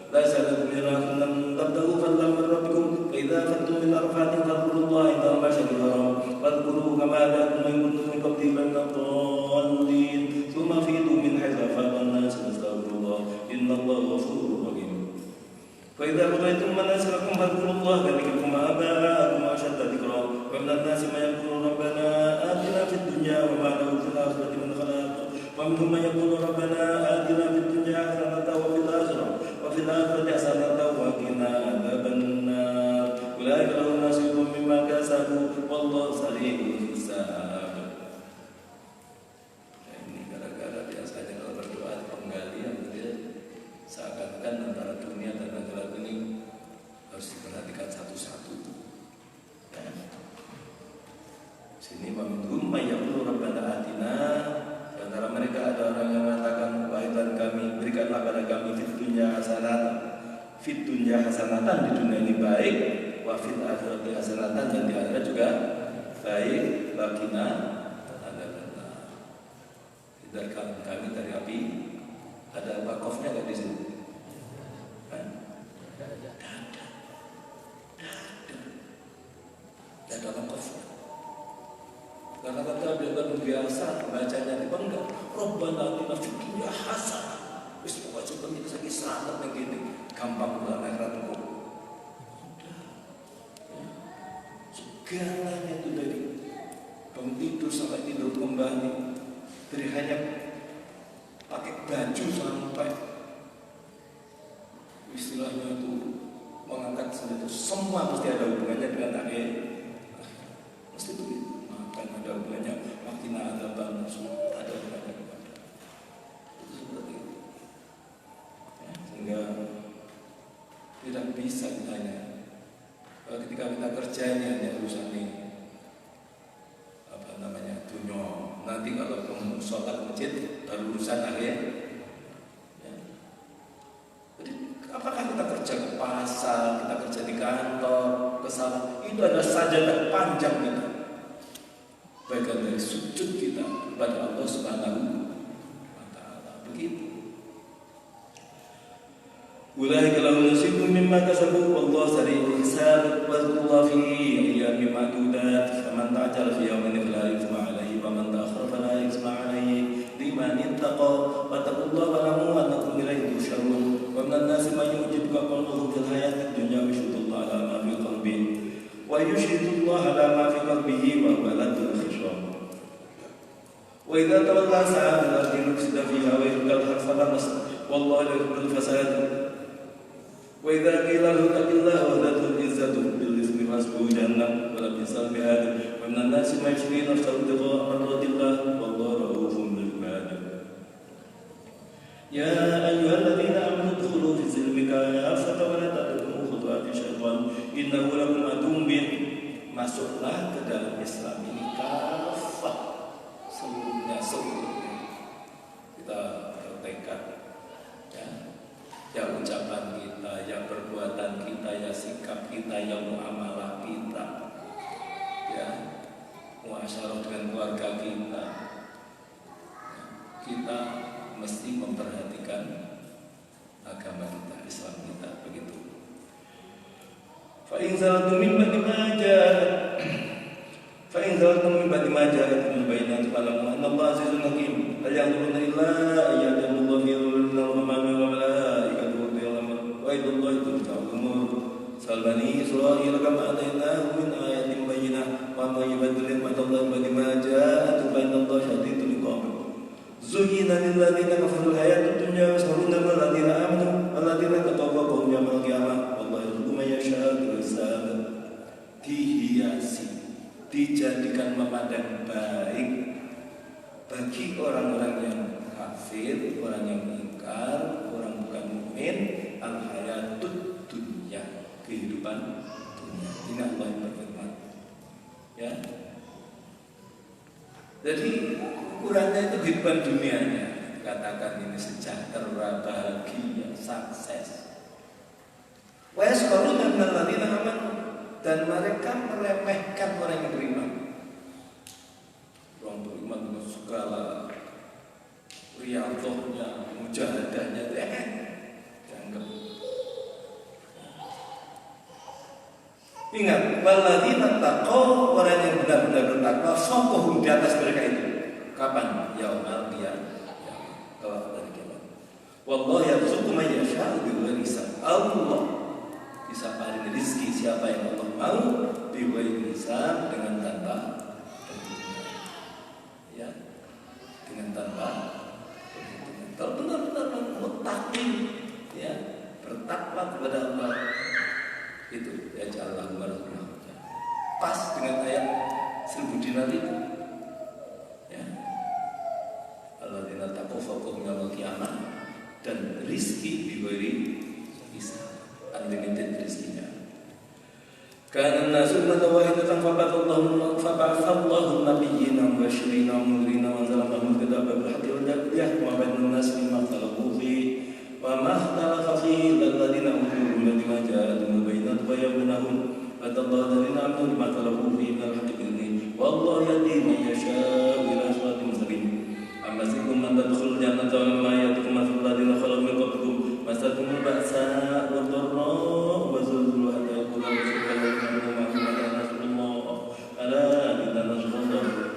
La yas'alukum mirahun lam tabtaghu fadlan min rabbikum fa idza fattum min arfatin fadhkurullaha inda al-mash'aril haram wadhkuru kama hadakum wa in kuntum min qablihi laminad dallin thumma fidu min haythu afada an-nas wastaghfirullah innallaha ghafurur rahim. فإذا قضيتم مناسككم فاذكروا الله كذكركم آباءكم أشد ذكرا ومن الناس من يقول ربنا آتنا في الدنيا وما له في الآخرة من خلاق ومنهم من يقول ربنا آتنا في الدنيا حسنة وفي الآخرة حسنة وقنا عذاب النار أولئك لهم نصيب مما كسبوا والله سريع الحساب. Ini gara-gara biasanya kalau berdoa penggalian seakan-akan antara dunia dan akhirat ini harus diperhatikan satu-satu. Ya. Sini meminhum mayyaqulu rabbana atina, di antara mereka ada orang yang mengatakan wahai Tuhan kami, berikanlah pada kami fid dunya hasanatan, di dunia ini baik, wa fil akhirati hasanatan, dan di akhirat juga baik, waqina adzabannar. Hindarkan kami dari api. Ada wakofnya nggak di sini? Tidak ada wakofnya. Karena kata dia kan biasa bacanya di bangga. Rabbana atina fid dunya hasanah. Wis pokoke kita sakit selamat nang kene. Gampang banget akhirat kok. Segalanya itu dari bangun tidur sampai tidur kembali, dari hanya pakai baju sampai istilahnya itu mengangkat senjata, semua mesti ada hubungannya dengan akhir. Mesti begitu. Makan ada hubungannya, makin ada bangun semua ada hubungannya kepada itu seperti itu. Ya, sehingga tidak bisa ditanya. Ketika kita kerja ini hanya urusan ini apa namanya dunia. Nanti kalau kamu sholat masjid baru urusan akhir. Ya. Jadi apakah kita kerja ke pasar, kita kerja di kantor, ke sawah, itu adalah sajadah panjang kita. Bagian dari sujud kita kepada Allah Subhanahu wa Ta'ala. Begitu. Ulaika lahum nasibun mimma kasabu wallahu sari'ul hisab wadhkurullaha fi ayyamin ma'dudat faman ta'ajjala fi yawmin fala ithma 'alayhi wa man ta'akhkhara fala ithma 'alayhi liman ittaqa wattaqullaha wa'lamu annakum ilayhi tuhsyarun wa minan nasi man yu'jibuka qawluhu fil hayatid dunya wa yashhadu ala ma fi qalbihi wa yushhidu ala ma fi qalbihi wa huwa ladul khishram wa idza tawalla sa'a fil ardi yufsida fiha wa yulqal harfa wallahu la yuhibbul fasad. Wa idza qila lahu taqillaha wa dhatul izzatu bil ismi fasbuhu jahannam wa la bisal mihad wa minan nasi man yashri nafsahu ibtigha'a mardatillah wallahu ra'ufun bil ibad. Ya ayyuhalladzina amanu udkhulu fi silmi kaffatan wa la tattabi'u khutuwati syaitan innahu lakum aduwwun mubin. Masuklah ke dalam Islam ini kafah seluruhnya. Kita bertekad ya ucapan kita, ya perbuatan kita, ya sikap kita, ya muamalah kita, ya muasyarah dengan keluarga kita. Kita mesti memperhatikan agama kita, Islam kita, begitu. Fa in zalatum min ba'di ma ja'akum bayyinatun fa'lamu anna Allaha 'azizun hakim. Hal yanzuruna illa ayyadallahu fi dhillil ghamami wa Wa'idullahi turja'ul umur. Sal bani Israil kama atainahum min ayatin bayyinah wa may yubaddil ni'matallahi ba'da ma ja'atuhum fa innallaha shadidul 'iqab. Zuyyina lil ladzina kafaru al-hayatud dunya wa yaskhuruna minal ladzina amanu wal ladzina taqawwaqu yawmal qiyamah wallahu yarzuqu man yasha'u bihisab. Dihiasi, dijadikan memandang baik bagi orang-orang yang kafir, orang yang ingkar, orang bukan mukmin, al-hayatud dunya, kehidupan dunia. Ini Allah yang berfirman. Ya. Jadi ukurannya itu kehidupan dunianya. Katakan ini sejahtera, bahagia, sukses. Wa yasquruna minal ladzina amanu, dan mereka meremehkan orang yang beriman. Orang beriman dengan segala riyadhahnya, mujahadahnya, dianggap. Ingat, walladzina taqaw, orang yang benar-benar bertakwa, fawqahum, di atas mereka itu. Kapan? Yaumal qiyamah. Kelak dari kiamat. Wallahu yarzuqu man yasha'u bighairi hisab. Allah bisa paling rezeki siapa yang Allah mau bighairi hisab, dengan tanpa perhitungan. Ya, dengan tanpa perhitungan. Kalau benar-benar muttaqin, ya, bertakwa kepada Allah, itu ya Allah Subhanahu. Pas dengan ayat 1000 dinar itu. Ya. Alladzina taqaw fawqahum yawmal qiyamah, dan rizki bighairi hisab, unlimited rizkinya. Kana an-nasu ummatan wahidatan faba'athallahu nabiyyina mubasysirina wa mundhirina wa anzala ma'ahumul kitaba bil haqqi wal yahkuma bainan nasi bima ikhtalafu fihi wa ma ikhtalafa fihi illa alladziina utul ilma bima ja'atuhumul bayyinatu fayamunahum fatallahu alladziina amanu bima ikhtalafu fihi minal haqqi bi'idhnihi wallahu yahdi man yasha'u ila siratin mustaqim. Amma sikum man tadkhulul jannata wa ma ya'tikum mathalul ladziina khalu min qablikum masathumul ba'sa wad dharra wa zulzilu hatta yaqula ar-rasulu walladzina amanu ma'ahu mata nasrullah ala inna nasrallahi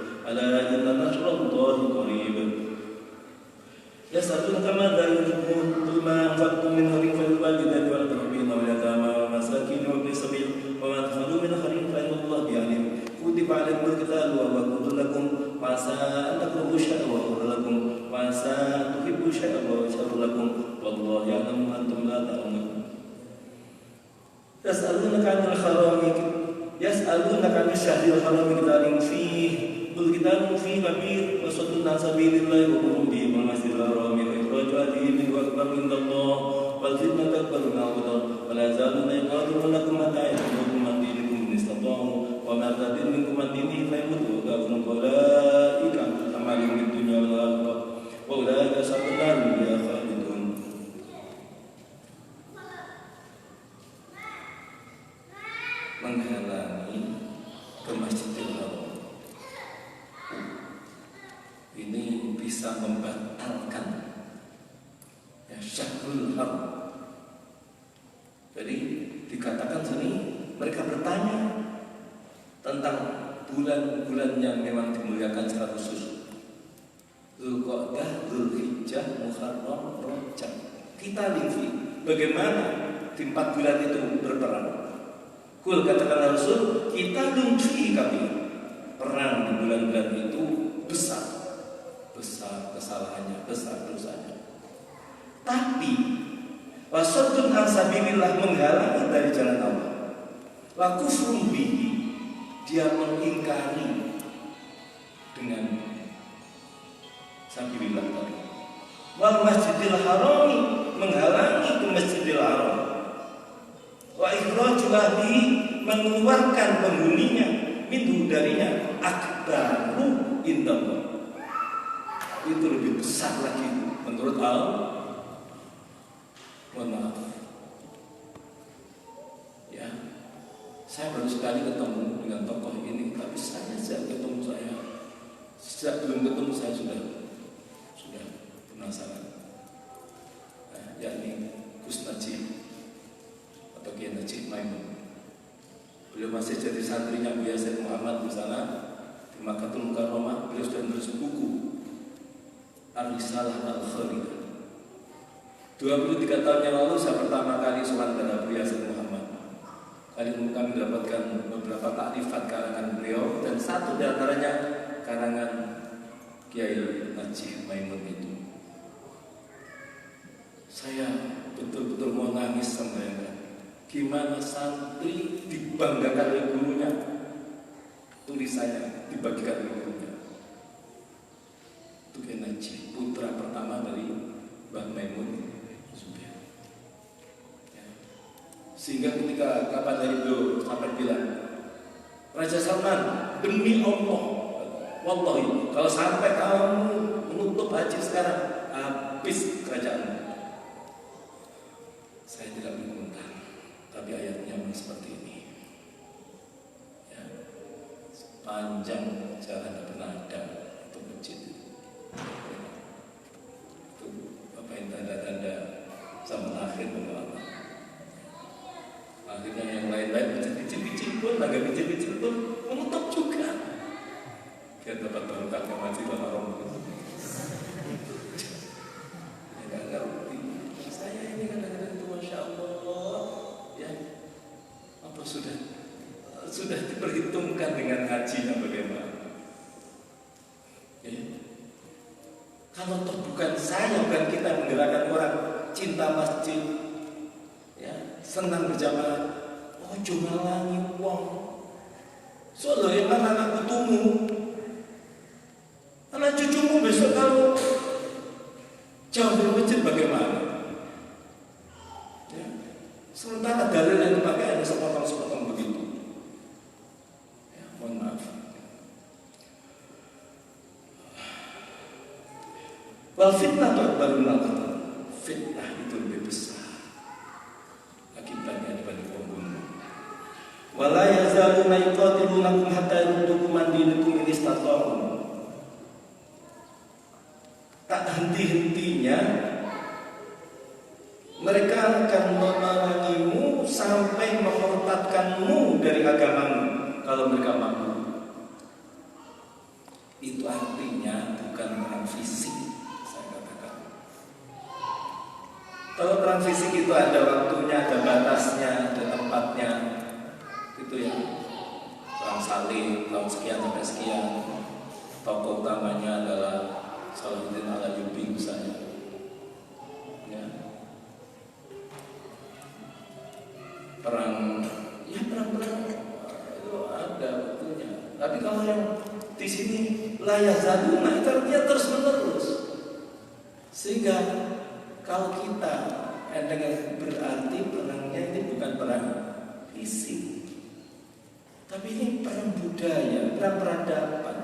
تحبوا شيئا وهو شر لكم والله يعلم وأنتم لا تعلمون يسألونك عن الحرام يسألونك عن الشهر الحرام قتال فيه قل قتال فيه كبير وصد عن سبيل الله وكفر به والمسجد الحرام وإخراج أهله منه أكبر عند الله والفتنة أكبر من القتل ولا يزالون يقاتلونكم حتى يردوكم عن دينكم إن استطاعوا وما ارتد منكم عن دينه فيموت وكافر أولئك أعمالهم في الدنيا والآخرة وأولئك أصحاب النار هم فيها خالدون. Menghalangi ke Masjidil Haram ini bisa membatalkan ya Syahrul Haram. Jadi dikatakan sini mereka bertanya tentang bulan-bulan yang memang dimuliakan secara khusus. Dzulqa'dah, Dzulhijjah, Muharram, Rajab. Kita lihat bagaimana di 4 bulan itu berperang. Kul katakan Rasul, kita lunci kami perang di bulan-bulan itu besar kesalahannya, besar dosanya. Tapi wasaddun an sabilillah, menghalangi dari jalan Allah. Wa kufrun bihi, dia mengingkari dengan sabilillah tadi. Wal masjidil harami, menghalangi ke Masjidil Haram. Wa ikhraju ahlihi, mengeluarkan penghuninya minhu darinya akbaru indallah, itu lebih besar lagi menurut Allah. Mohon maaf ya, saya baru sekali ketemu dengan tokoh ini, tapi saya sejak ketemu sejak belum ketemu saya sudah penasaran, yakni Gus Najib atau Kiai Najib Maimun. Beliau masih jadi santrinya Buya Said Muhammad di sana di Makkatul Mukarramah. Beliau sudah menulis buku Ar-Risalah Al-Khalidah. 23 tahun yang lalu saya pertama kali sowan pada Buya Said Muhammad. Kali ini kami mendapatkan beberapa takrifat karangan beliau, dan satu di antaranya karangan Kiai Najib Maimun itu. Saya betul-betul mau nangis membayangkan gimana santri dibanggakan oleh gurunya, tulisannya dibagikan oleh gurunya. Itu Kiai Najib, putra pertama dari Mbah Maimun. Sehingga ketika kapan dari beliau sampai bilang, Raja Salman, demi Allah, wallahi, kalau sampai kamu menutup haji sekarang, habis kerajaanmu. Saya tidak mengomentari, tapi ayatnya memang seperti ini. Ya, sepanjang jalan tidak pernah ada untuk masjid. Itu apa yang tanda-tanda zaman akhir berlalu. Akhirnya yang lain-lain kecil-kecil pun, agak kecil-kecil pun menutup juga. Kita dapat barokah Masjidil Haram. Tidak ngerti. Saya ini kadang-kadang itu Masya Allah, ya, apa sudah diperhitungkan dengan hajinya bagaimana? Ya. Kalau toh bukan saya, bukan kita menggerakkan orang cinta masjid, senang berjamaah, ojo ngalangi wong. Soalnya yang anak putumu, anak cucumu besok kalau jauh dari masjid bagaimana? Ya. Sementara dalil yang dipakai hanya sepotong-sepotong begitu. Ya, mohon maaf. Wal fitnah baru melakukan fitnah itu lebih besar akibatnya dibanding pembunuh. Wala yazaluna yuqatilunakum hatta yurdukum an dinikum in istata'u. Tak henti-hentinya mereka akan memerangimu sampai memurtadkanmu dari agamamu kalau mereka mampu. Itu artinya bukan perang fisik. Kalau perang fisik itu ada waktunya, ada batasnya, ada tempatnya, itu ya. Perang salib tahun sekian sampai sekian, tokoh utamanya adalah Salahuddin Al-Ayyubi misalnya. ada waktunya. Tapi kalau yang di sini layak zaluna itu artinya terus menerus. Sehingga kalau kita dengan berarti perangnya ini bukan perang fisik, tapi ini perang budaya, perang peradaban.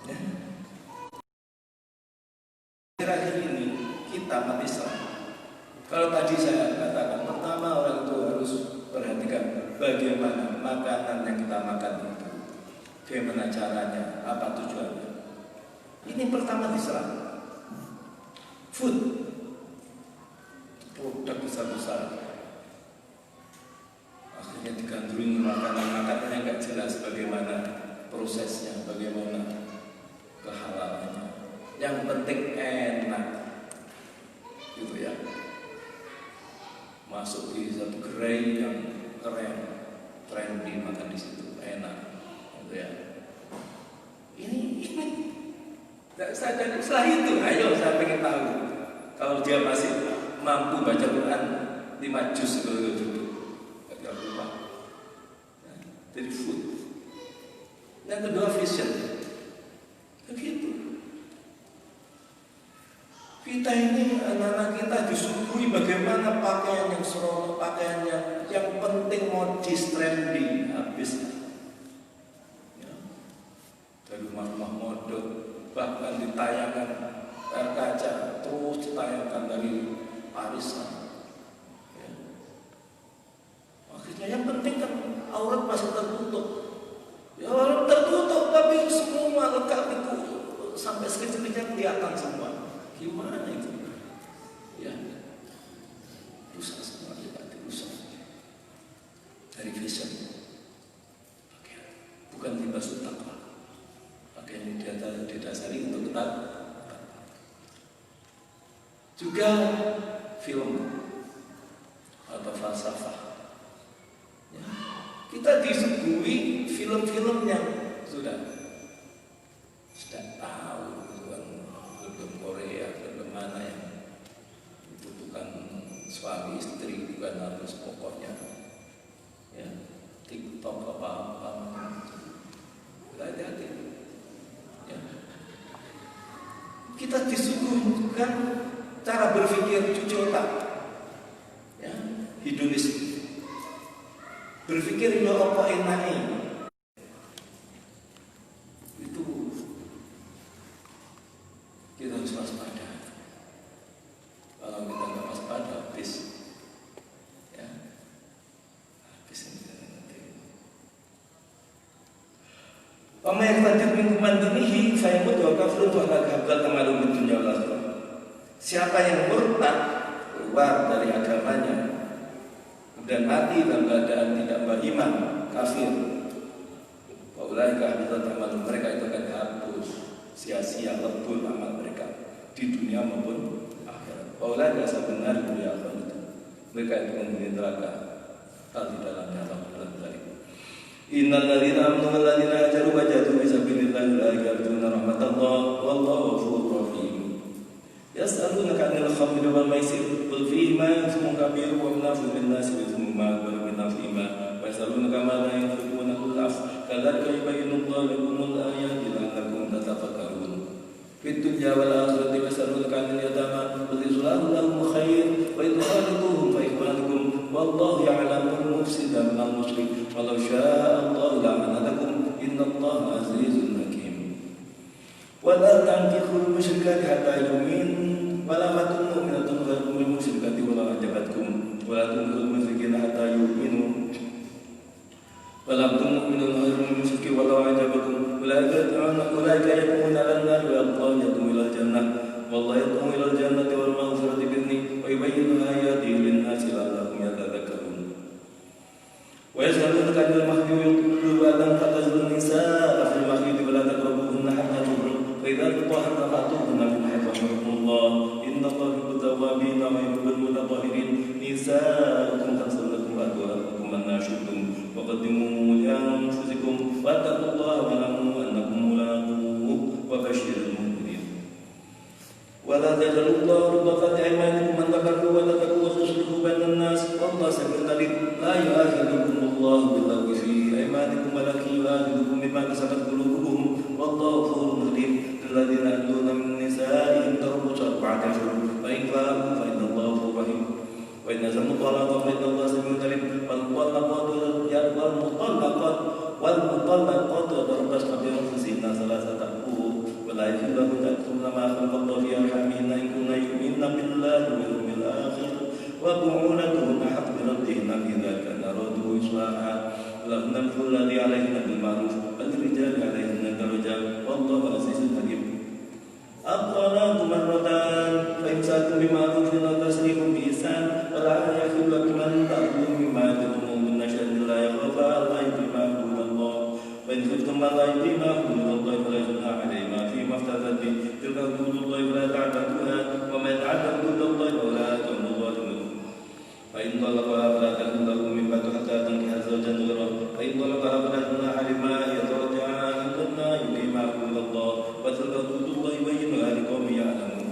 Ya. Akhir-akhir ini kita umat Islam, kalau tadi saya katakan pertama orang itu harus perhatikan bagaimana makanan yang kita makan itu, bagaimana caranya, apa tujuannya. Ini pertama diserang. Food, produk besar-besar, akhirnya digandrungi makanan-makanan yang nggak jelas bagaimana prosesnya, bagaimana kehalalannya. Yang penting enak, gitu ya. Masuk di satu gerai yang keren, trendy, makan di situ enak, gitu ya. Ini. Saya setelah itu, ayo saya pengen tahu kalau dia masih mampu baca Quran 5 juz kalau duduk, agak lupa. Jadi food. Yang kedua vision. Begitu. Kita ini anak-anak kita disuguhi bagaimana pakaian yang seronok, pakaian yang penting modis, trendy, habis. Ya. Dari rumah-rumah model. Bahkan ditayangkan kaca terus ditayangkan dari Paris. Ya. Akhirnya yang penting kan aurat masih tertutup. Ya aurat tertutup tapi semua lengkap itu sampai sekecil-kecil kelihatan semua. Gimana itu? Ya, rusak semua kita rusak dari vision. Bukan libas takwa. Pakaian yang didasari untuk ketat. Juga film atau falsafah. Ya. Kita disuguhi film-film yang sudah tahu film Korea, film mana yang itu bukan suami istri, bukan harus pokoknya. Ya, TikTok apa-apa. Hati-hati. Ya. Kita disuguhkan cara berpikir cuci otak, ya, hedonisme. Berpikir ya apa enaknya. Itu kita harus waspada. Kalau kita nggak waspada, habis, ya, habis nanti. Pamer tajud min kumandinihi saya mut wa kafrun wa al-habdal tamalum dunya wal akhirah. Siapa yang murtad keluar dari agamanya dan mati dalam keadaan tidak beriman, kafir, waulaika habitat amalum, mereka itu akan hapus, sia-sia, lebur amal mereka di dunia maupun akhirat. Waulaika sebenarnya dunia akhirat, mereka itu menghuni neraka kal di dalamnya Allah dari. Innal ladzina amanu wal ladzina hajaru wa jahadu fi sabilillahi ulaika yarjuna rahmatallah wallahu ghafurur rahim. Yas'alunaka 'anil khamri wal maisir qul fihima ithmun kabirun wa manafi'u lin-nasi wa ithmuhuma akbaru min naf'ihima wa yas'alunaka ma la yanfiquna qul af kadzalika yubayyinu Allahu lakumul ayati la'allakum tatafakkarun. Fid dunya wal akhirati yas'alunaka 'anil yatama qul islahu lahum khair wa in khalituhum fa ikhwanukum wallahu ya'lamul mufsida minal muslih walau syaa'a Allahu la'anatakum innallaha 'azizun hakim. Wala tankikhul musyrikati hatta yu'min wala matun mu'minatun ghairul musyrikati wala ajabatkum wala tunkikhul musyrikina hatta yu'minu wala mu'minun ghairul musyriki wala ajabatkum ulaika yaqumuna lan-nar wa Allahu yad'u ilal jannah wallahu yad'u ilal jannati wal maghfirati bi'idhnihi wa yubayyinu ayatihi lin-nasi la'allahum yatadhakkarun. Wa yas'alunaka 'anil mahdi qul alam fatazun nisaa fil mahdi wa la taqrabuhunna hatta فإذا تطهرن فأتوهن من حيث أمركم الله إن الله يحب التوابين ويحب المتطهرين نساؤكم حرث لكم فأتوا ما شئتم وقدموا لأنفسكم واتقوا الله واعلموا أنكم ملاقوه وبشر المؤمنين ولا تجعلوا الله ربطة أيمانكم أن تبروا وتتقوا وتصلحوا بين الناس والله سميع عليم لا يؤاخذكم الله الله باللغو في أيمانكم ولكن يؤاخذكم بما كسبت قلوبكم والله غفور حليم للذين يؤلون من نسائهم تربص 4 أشهر فإن فاءوا فإن الله غفور رحيم وإن أزموا الطلاق فإن الله سميع عليم والمطلقات يتربصن بأنفسهن 3 قروء ولا يحل لهن يكتمن ما خلق الله في أرحامهن إن كن يؤمن بالله واليوم الآخر وبعولتهن حق بردهن في ذلك إن أرادوا إصلاحا لهن مثل الذي عليهن بالمعروف وللرجال عليهن درجة والله عزيز حكيم. الطلاق مرتان فإمساك بمعروف أو تسريح بإحسان ولا يحل لكم أن تأخذوا مما آتيتموهن شيئا لا يخافا ألا يقيما حدود الله وإن خفتم ألا يقيما حدود الله فلا جناح عليهما فيما افتدت به تلك حدود الله فلا تعتدوها ومن يتعدى حدود الله فأولئك هم الظالمون. فإن طلقها فلا تحل له من بعد حتى تنكح زوجا غيره فإن طلقها فلا جناح عليهما أن يترجعا إن كنا يقيما حدود الله وتلك حدود الله يبينها لقوم يعلمون.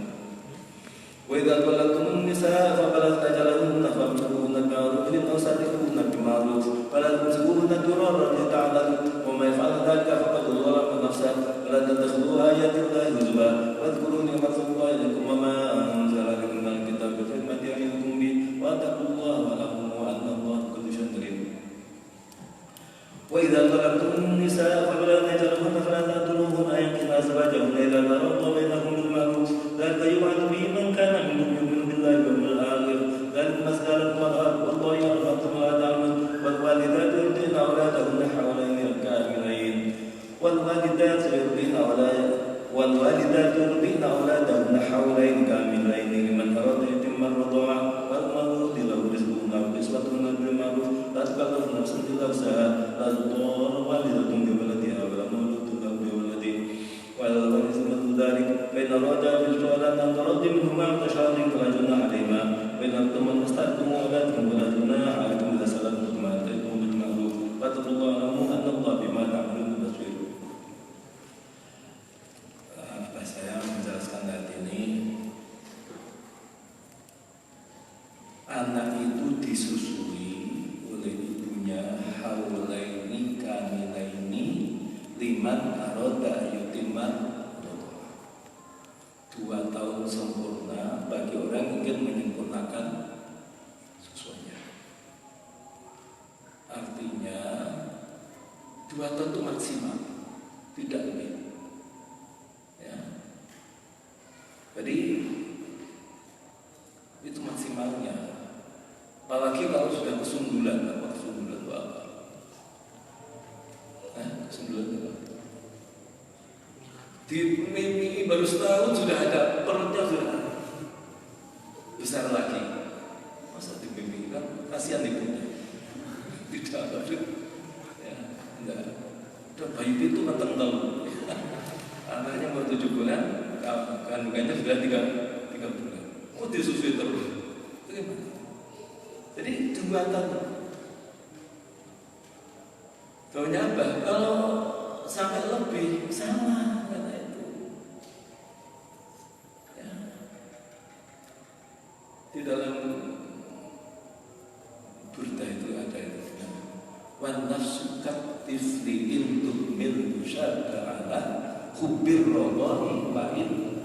وإذا طلقتم النساء فبلغن أجلهن فامسكوهن بمعروف أو سرحوهن بمعروف ولا تمسكوهن ضرارا لتعتدوا ومن يفعل ذلك فقد ظلم نفسه ولا تتخذوا آيات الله هزوا واذكروا نعمة الله عليكم وما أنزل عليكم من الكتاب بالحكمة يعظكم به واتقوا الله واعلموا أن الله بكل شيء عليم. وإذا طلقتم النساء فبلغن أجلهن فلا تأتوهن أن ينكحن أزواجهن إذا تراضوا بينهم بالمعروف ذلك يوعظ به من كان منكم يؤمن بالله واليوم الآخر ذلك مسكن لكم الأرض والله يعلم أنتم لا تعلمون. والوالدات يرضعن أولادهن حولين كاملين لمن أراد أن يتم الرضاعة والمولود له رزقهن وكسوتهن بالمعروف لا تكلف نفس إلا وسعها لا تضار والدة بولدها ولا مولود له بولده وعلى الوارث مثل ذلك فإن أرادا بالسؤال أن ترد منهما وتشاور فلا جناح عليهما وإن أردتم أن تستأذنوا أولادكم فلا جناح عليكم إذا سلمتم ما آتيتم بالمعروف واتقوا الله واعلموا أن الله بما تعملون بصير. Saya menjelaskan tadi ini, anak itu disusui oleh ibunya haulaini kamilaini liman aroda yutimman 2 tahun sempurna bagi orang yang ingin menyempurnakan susunya. Artinya 2 tahun itu maksimal, tidak lebih. Ya. Jadi itu maksimalnya. Apalagi kalau sudah kesundulan, apa kesundulan itu apa? Kesundulan itu apa? Di mimi baru setahun sudah ada perutnya sudah besar lagi. Masa di mimi kan kasihan ibunya. Tidak ada, ya, enggak. Udah bayi itu matang tahu. Anaknya baru 7 bulan, kandungannya sudah 3 bulan. Oh disusui terus. Itu gimana? Jadi 2 tahun. Tahunya apa? Kalau sampai lebih sama kata itu. Ya. Di dalam Burda itu ada itu. Wan nafsu katifli intuh mil syarda ala kubir rohani wa'in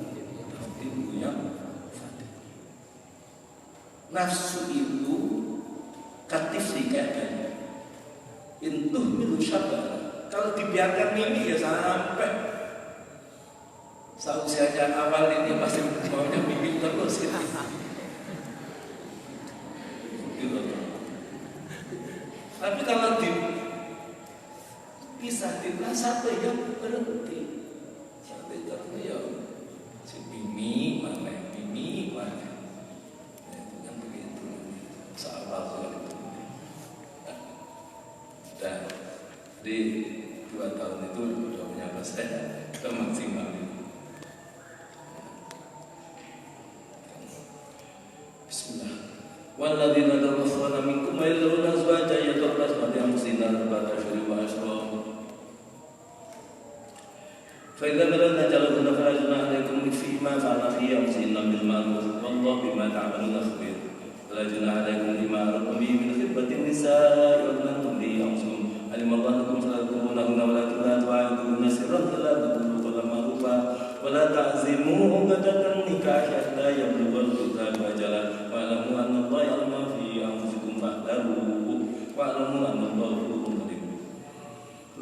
ibu yang nafsu itu katifli kayak intuh mil syarda. Kalau dibiarkan mimi ya sampai seusianya awal ini masih maunya mimi terus gitu. Tapi kalau dipisah sampai ya berhenti. Sampai terus ya si mimi mana. Itu kan begitu. Sahabat itu. Dan di 2 tahun itu sudah punya saya maksimal. Bismillah. Walladzina tawaffawna minkum wa yadhuruna azwajan yatarabbasna bi anfusihim 4 ashhurin wa ashra. Fa idza balagna ajalahunna fala junaha 'alaykum fima fa'alna fi anfusihinna bil ma'ruf wallahu bima ta'maluna khabir. La junaha 'alaykum bima aradtum bihi min khitbatin nisa'i wa an tumli'u علم الله أنكم ستذكرونهن ولكن لا تواعدوهن سرا إلا تقولوا قولا معروفا ولا تعزموا عقدة النكاح حتى يبلغ الكتاب أجله واعلموا أن الله يعلم ما في أنفسكم فاحذروه واعلموا أن الله غفور رحيم.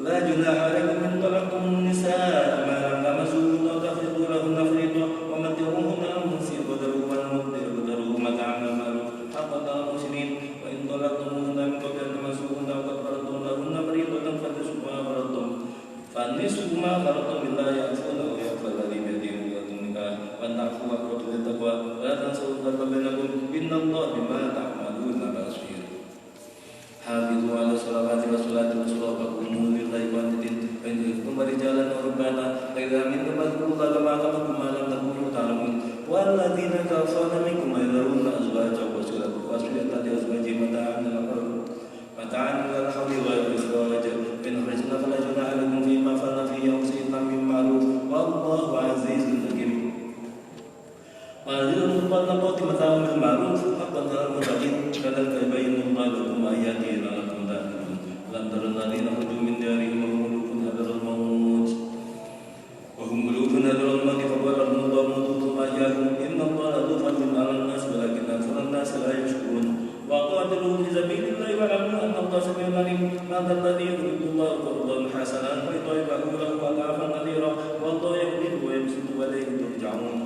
لا جناح عليكم إن طلقتم النساء ما لم تمسوهن أو تفرضوا لهن فريضة ومتعوهن على المسيء قدره والمقتدر قدره متاعا بالمعروف حقا على المحسنين وإن طلقتموهن من قبل أن تمسوهن وقد فرضتم لهن فريضة فنصف ما فرضتم بالله يعفون ويعفى الذي بيده عقدة النكاح وأن تعفوا أقرب للتقوى ولا تنسوا الفضل بينكم إن الله بما تعملون بصير. حافظوا على الصلوات والصلاة والصلاة وقوموا لله قانتين فإن خفتم رجالا وركبانا فإذا منكم فاذكروا الله كما علمكم ما لم تكونوا تعلمون والذين توفون منكم يذرون أزواجا وصية لأزواجهم متاعا إلى الحول غير إخراج فإن خرجنا فلا جناح عليكم فيما فعلن في أنفسهن من معروف والله عزيز حكيم. وَالَّذِينَ يُطَلِّقُونَ مَتَاعٌ بِالْمَعْرُوفِ حَقًّا عَلَى الْمُتَّقِينَ كَذَلِكَ يُبَيِّنُ اللَّهُ لَكُمْ آيَاتِهِ لَعَلَّكُمْ تَهْتَدُونَ. أَلَمْ تَرَ الَّذِينَ خَرَجُوا مِنْ دِيَارِهِمْ وَهُمْ أُلُوفٌ حَذَرَ الموت فقال الله موتوا ثم أحياهم إن الله لذو فضل على الناس ولكن أكثر الناس لا يشكرون. وقاتلوا في سبيل الله واعلموا أن الله سميع عليم. هذا الذي يريد الله قرضا حسنا فيضاعفه له أضعافا كثيرة والله يقدر ويبسط وإليه ترجعون.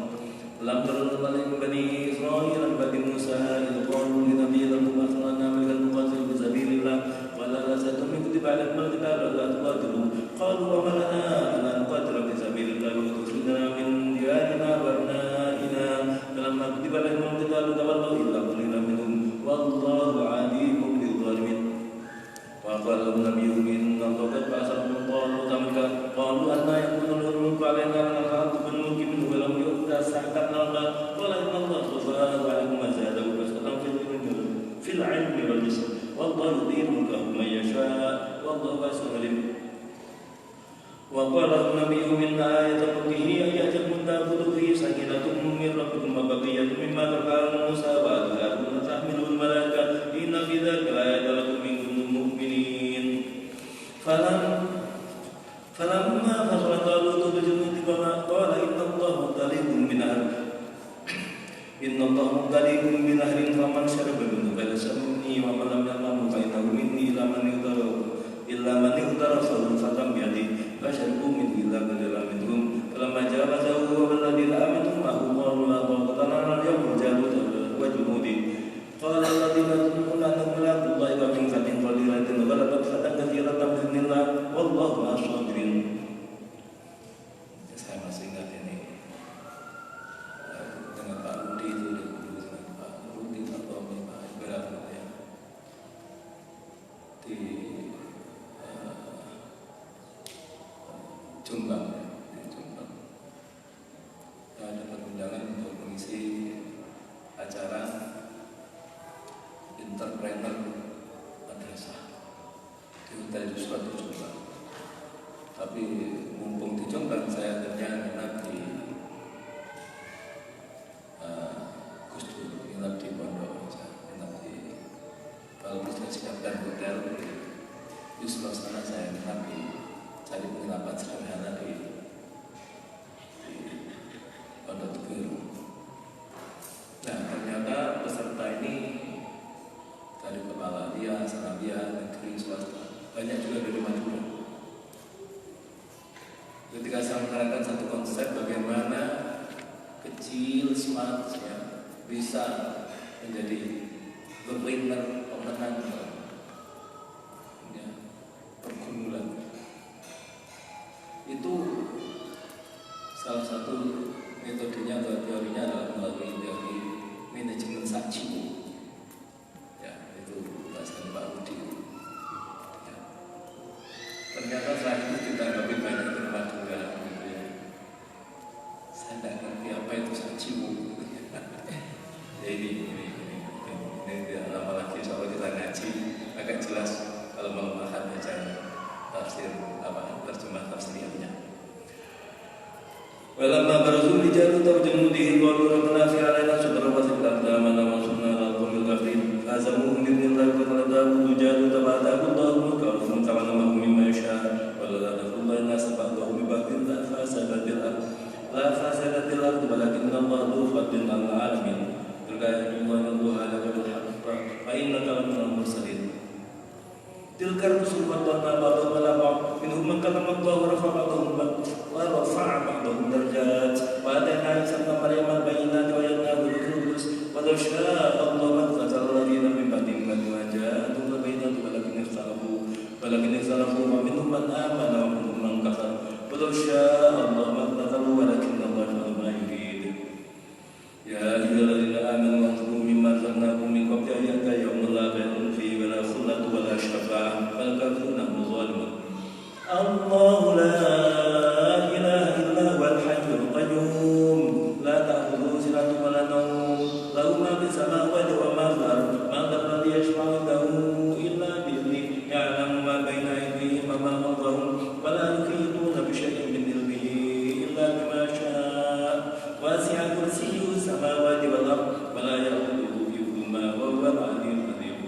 لم تر الذين بني إسرائيل من بعد موسى إذ قالوا لنبي له أخرجنا ملكا نقاتل في سبيل الله قال لستم كتب عليكم القتال ألا تقاتلوا قالوا وما لنا ألا نقاتل في سبيل الله وتخرجنا من ديارنا وأبنائنا فلما كتب عليهم القتال تولوا إلا قليلا منهم والله عليم بالظالمين. وقال نبيهم إن الله قد بعث لكم طالوت ملكا قالوا أنى يكون له الملك علينا ونحن بالملك منه ولم يؤت سعة الأرض قال إن الله اصطفاه عليكم وزاده بسطة في العلم والجسم والله يؤتي ملكه من يشاء والله واسع عليم. وقال النبي من آية ملكه أن يأتيكم التابوت فيه سكينة من ربكم وبقية مما ترك موسى وآل هارون تحمله الملائكة إن في ذلك لآية لكم إن كنتم مؤمنين. فلما فصل طالوت بجنود قال إن الله مبتليكم بنهر فمن شرب منه فليس مني ومن لم يطعمه فإنه مني إلا من اغترف فتم بيده فشربوا منه إلا قليلا منهم. فلما جاوزه هو والذين آمنوا معه قالوا لا طاقة لنا اليوم بجالوت وجنوده قال الذين يظنون أنهم ملاقو الله كم فئة قليلة غلبت فئة كثيرة بإذن الله والله مع الصابرين. Saya masih ingat ini dengan Pak Rudi itu dulu dengan Pak Rudi atau Pak Ibarat ya di Jombang ada undangan untuk mengisi acara entrepreneur madrasah di Hotel Yusra di Jombang. Tapi mumpung di Jombang saya akhirnya nginap di Gus Dur, nginap di pondok, nginap di kalau bisa siapkan hotel di sebelah sana saya nginap di cari penginapan sederhana di Pondok Teguh. Nah ternyata peserta ini dari kepala dia, sanawiyah, negeri, swasta, banyak juga dari Madura. Ketika saya menerangkan satu konsep bagaimana kecil smart ya, bisa menjadi winner pemenang ya, pergumulan itu salah satu metodenya atau teorinya adalah melalui teori manajemen saji ya, itu bahasa Pak Rudi ya. Ternyata setelah itu ditanggapi banyak dari Madura gitu ya. Saya tidak ngerti apa itu sajimu ya ini lama lagi soal kita ngaji agak jelas kalau melemahan baca tafsir terjemah tafsirnya. Walamma barazu li Jalut wa junudihi qalu rabbana fi alaina sabran wa sabran amana wa sunna al-qawmil kafirin fazamuhum bi idhnillah wa qala Jalut wa ataahu Allahu mulka wa tamama تلك الرسل فضلنا بعضهم على بعض منهم من كلم الله ورفع بعضهم درجات وآتينا عيسى ابن مريم البينات وأيدناه بروح القدس ولو شاء الله ما اقتتل الذين من بعدهم ما جاءتهم البينات ولكن اختلفوا ومنهم من آمن ومنهم من كفر ولو شاء الله ما اقتتلوا ولكن الله يفعل ما يريد يا أيها الذين آمنوا أنفقوا مما رزقناكم من قبل أن يأتي يوم لا بيع فيه ولا خلة ولا شفاعة والكافرون هم الظالمون الله لا إله إلا هو الحي القيوم لا تأخذه سنة ولا نوم له ما في السماوات وما في الأرض من ذا الذي يشفع عنده إلا بإذنه يعلم ما بين أيديهم وما خلفهم ولا يحيطون بشيء من علمه إلا بما شاء وسع كرسيه السماوات والأرض ولا يؤوده حفظهما وهو العلي العظيم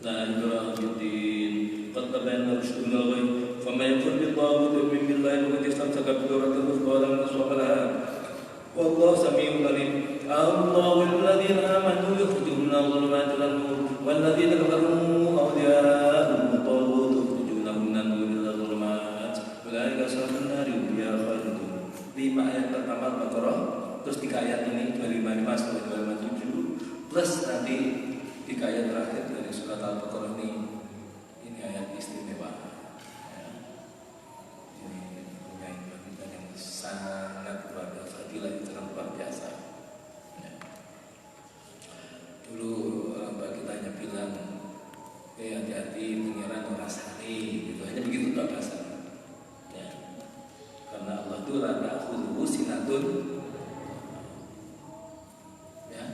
لا إكراه في الدين قد تبين الرشد من الغي فمن يكفر بالطاغوت ويؤمن بالله فقد استمسك بالعروة الوثقى لا انفصام لها والله سميع عليم الله الذين آمنوا يخرجهم من الظلمات إلى النور والذين كفروا أولياءهم الطاغوت يخرجونهم من النور إلى الظلمات أولئك أصحاب النار هم فيها خالدون. 5 ayat pertama Al-Baqarah, terus 3 ayat ini 255 sampai 257 plus nanti 3 ayat terakhir dari surat Al-Baqarah ini ayat istimewa. Ini punya bagian yang sangat berada fadilah yang sangat luar biasa. Dulu Mbak kita hanya bilang, hati-hati pengiran rasani, gitu hanya begitu tak bahasa. Ya. Karena Allah itu rada khuluhu sinatun. Ya.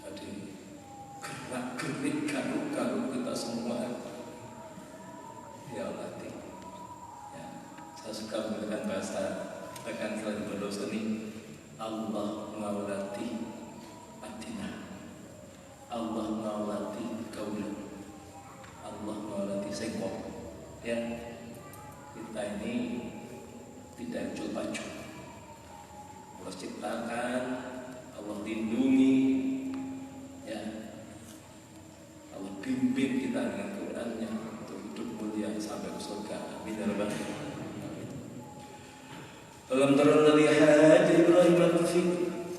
Jadi gerak-gerik garuk-garuk kita semua ya Allah. Ya. Saya suka menggunakan bahasa tekan selain berdosa ini. Allah mengawalati adina, Allah mengawalati kaulah, Allah mengawalati sengkok. Ya, kita ini tidak jual-jual. Allah ciptakan, Allah lindungi, ya, Allah bimbing kita dengan Qurannya untuk hidup mulia sampai ke surga. Amin ya rabbal alamin. Alam tara alladhi haja Ibrahim fi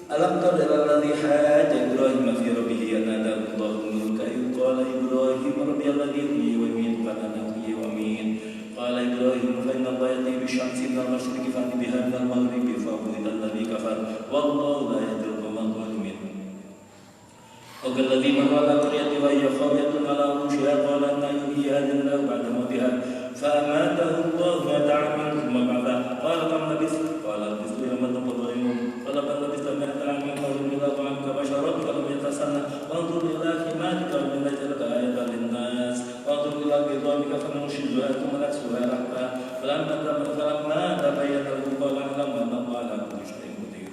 Alam tara alladhi haja Ibrahim fi rabbih an ataahu Allahu mulka idh qala Ibrahim rabbi alladhi yuhyi wa yumiitu qala ana uhyi wa umiit qala Ibrahim fa inna Allaha ya'ti bi-syamsi min al-mashriqi fa'ti biha min al-maghribi fa'buhita alladhi kafar wallahu la yahdi al-qawma adh-dhalimin. وكالذي مر على قرية وهي خاوية على عروشها قال أنى يحيي هذه الله بعد موتها فأماته الله 100 عام ثم بعثه قال كم لبثت؟ قال لبثت يوما انقضى يوم قال بل لبثت 100 عام فانظر إلى طعامك وشرابك لم يتسنى وانظر إلى حمارك ولنجعلك آية للناس وانظر إلى بيضامك فننشزها ثم نكسوها لحما فلما تبين له قال أعلم أن الله على كل شيء قدير.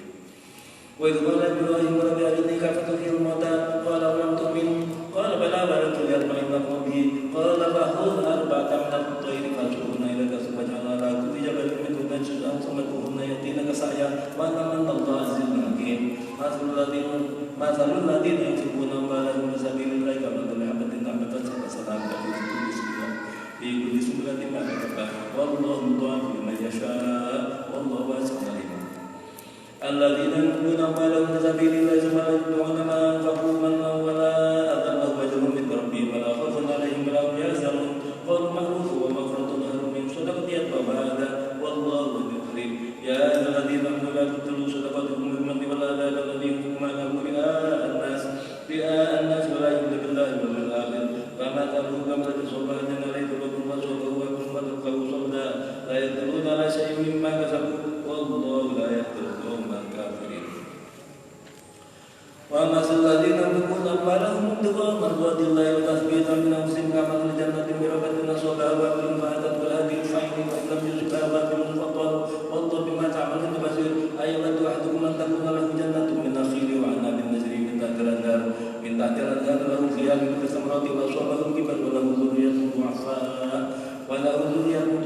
وإذ قال إبراهيم رب أرني كيف تحيي الموتى قال أولم تؤمن قال بلى ولكن ليطمئن قلبي قال فخذ 4 من الطير فاجعلهن إليك ثم اجعل على كل جبل منهن جزءا ثم ادعوهن يأتينك سعيا واعلم أن الله عزيز حكيم. مثل الذين ينفقون أموالهم في سبيل الله كمثل حبة أنبتت 7 سنابل في كل سنبلة 100 حبة والله يضاعف لمن يشاء والله واسع عليم. الذين ينفقون أموالهم في سبيل الله ثم لا يتبعون ما أنفقوا منا ولا أذى لهم أجرهم عند ربهم ولا خوف عليهم ولا هم يحزنون قول معروف ومغفرة خير من صدقة يتبعها هذا والله كريم. يا أيها الذين آمنوا لا تبطلوا صدقاتكم بالمن والأذى الذي ينفق ماله رئاء الناس ولا يؤمن بالله واليوم الآخر فما تأمروا كما تصبح أن عليكم وكم فصوته وكم فتلقوا صودا لا يقدرون على شيء مما كسبوا والله لا يهدي القوم الكافرين. ومثل الذين ينفقون أموالهم ابتغاء مرضات الله وتثبيتا من أنفسهم كمثل جنة بربوة أصابها وابل فأتت كالهدي الفحم وإن لم يصبها وابل فطل والله بما تعملون بصير. أيود أحدكم أن تكون له جنة من نخيل وعناب تجري من تحتها الأنهار له فيها من كل الثمرات وأصابه الكبر وله ذرية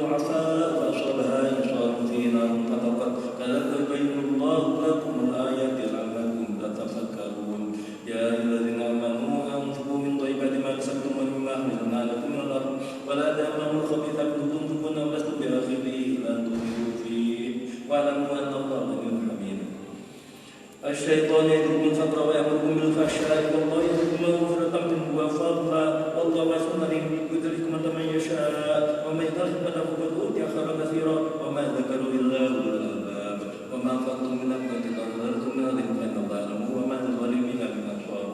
ضعفاء فأصابها إعصار فيه نار فطفت كذلك يبين الله لكم الآيات لعلكم تتفكرون. يا أيها الذين آمنوا أنفقوا من طيبات ما أنزلنا لكم من الأرض ولا تيمموا الخبيث منه تنفقون ولستم بآخذه إلا أن تغمضوا فيه واعلموا أن الله غني حميد. الشيطان يدعوكم الفقر ويأمركم بالفحشاء والله يدعوكم مغفرة منه وفضلا والله واسع عليم يدرك من يشاء ومن يدرك حكمة فقد أوتي خيرا كثيرا وما ذكروا إلا أولو الألباب وما أنفقتم من نفقة أظهرتم من أرض فإن الله يعلمه وما للظالمين من أنصار.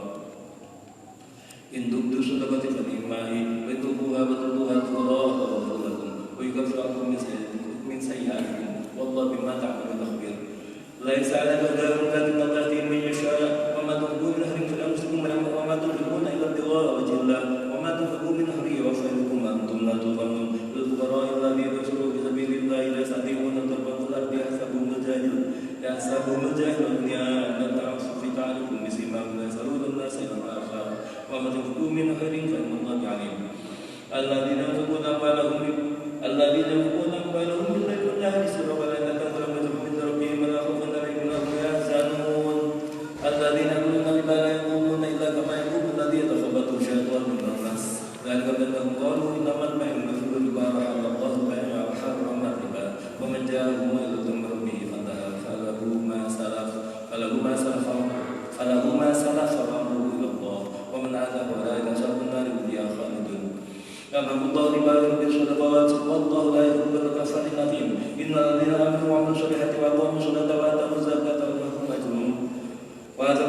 إن تبدوا الصدقات فنعما هي وإن تخفوها وتؤتوها الفقراء فهو لكم ويكفر عنكم من سيئاتكم والله بما تعملون خبير. ليس عليك هداهم لكن الله يهدي من يشاء وما تنفقون من خير فلأنفسكم وما تنفقون إلا ابتغاء وجه الله وما تنفقون من خير يوفى لكم وأنتم لا تظلمون. للفقراء الذين ينفقون في سبيل الله لا يستطيعون ضربا في الأرض يحسبهم الجاهل أغنياء من في تعرفهم بسيماهم لا يسألون الناس إلحافا وما تنفقوا من خير فإن الله عليم. الذين ينفقون أموالهم بالليل والنهار سرا وعلانية ولم من ربهم ولا خوف عليهم ولا هم يحزنون. الذين يأكلون الربا لا يقومون إلا كما يقوم الذي يتخبطه الشيطان من المس ذلك بأنهم قالوا إنما البيع مثل الربا وحل الله البيع وحرم الربا ومن جاءه موعظة من ربه فانتهى فله ما سلف وأمره إلى الله ومن عاد فأولئك أصحاب النار هم فيها خالدون. يمحق الله الربا ويربي الصدقات والله لا يحب كل كفار أثيم. إن الذين آمنوا وعملوا الصالحات وأقاموا الصلاة وآتوا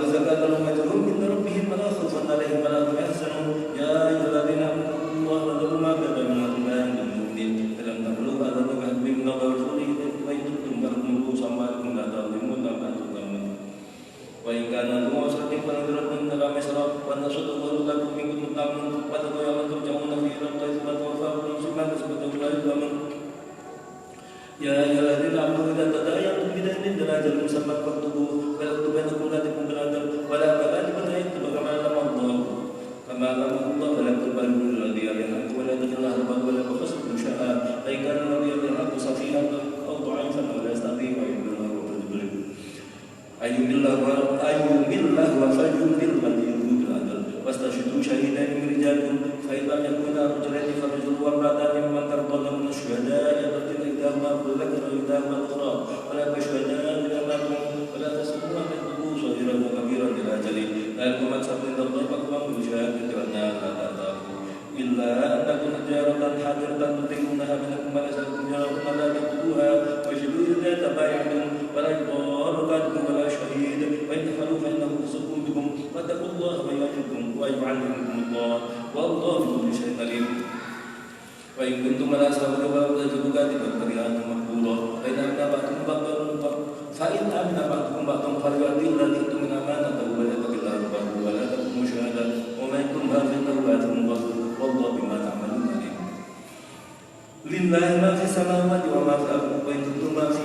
الزكاة لهم أجرهم عند ربهم ولا خوف عليهم ولا هم يحزنون. يا أيها الذين آمنوا الله وذروا ما بقي من الربا إن كنتم مؤمنين فلم تبلغوا هذا فاحذروا من الله ورسوله وإن تبتم فلكم رؤوس أموالكم لا تظلمون ولا تظلمون. وإن كان ذو عسرة فنظرة إلى ميسرة وأن تصدقوا خير لكم إن كنتم تعلمون واتقوا يوما ترجعون فيه إلى الله ثم توفى كل نفس ما كسبت وهم لا يظلمون. يا أيها الذين آمنوا إذا تداينتم بدين إلى أجل مسمى فاكتبوه ويكتب بينكم كاتب بالعدل ولا كاتب يكتب كما علم الله ولا يكتب الذي يلحق ولا يدخل الله الباب ولا يبخس كل شيء فإن كان الذي يلحق سفيها أو ضعيفا ولا يستطيع أن يمل الله فليمل وليه بالعدل واستشهدوا شهيدين من رجالكم فإن لم يكونا رجلين فرجل وامرأتان ممن ترضون من الشهداء الذين إحداهما ذكر وإحداهما الأخرى ولا تشهدان إذا ماتوا ولا تسلموا أن تكتبوا صغيرا وكبيرا إلى أجله ذلكم أقسط عند الله فأقوم بالشهادة والنار لا تعترفوا إلا أن تكون تجارة حاضرة تطيعونها منكم وليس لكم جارة لا تكتبوها واشهدوا إذا تبايعتم ولا يضار كاتب ولا شهيد وإن تفعلوا فإنه فسق بكم واتقوا الله ويعلمكم الله والله بكل شيء عليم. وإن كنتم على سفر فأخرجوا كاتبا فرهان مقبولا فإن أمن بعضكم بعضا فليؤدي الذي اؤتمن أمانته وليتق الله ربه ولا تكتموا الشهادة ومن يكتمها فإنه آثم غفور والله بما تعملون عليم. لله ما في السماوات وما في الأرض وإن تبدوا ما في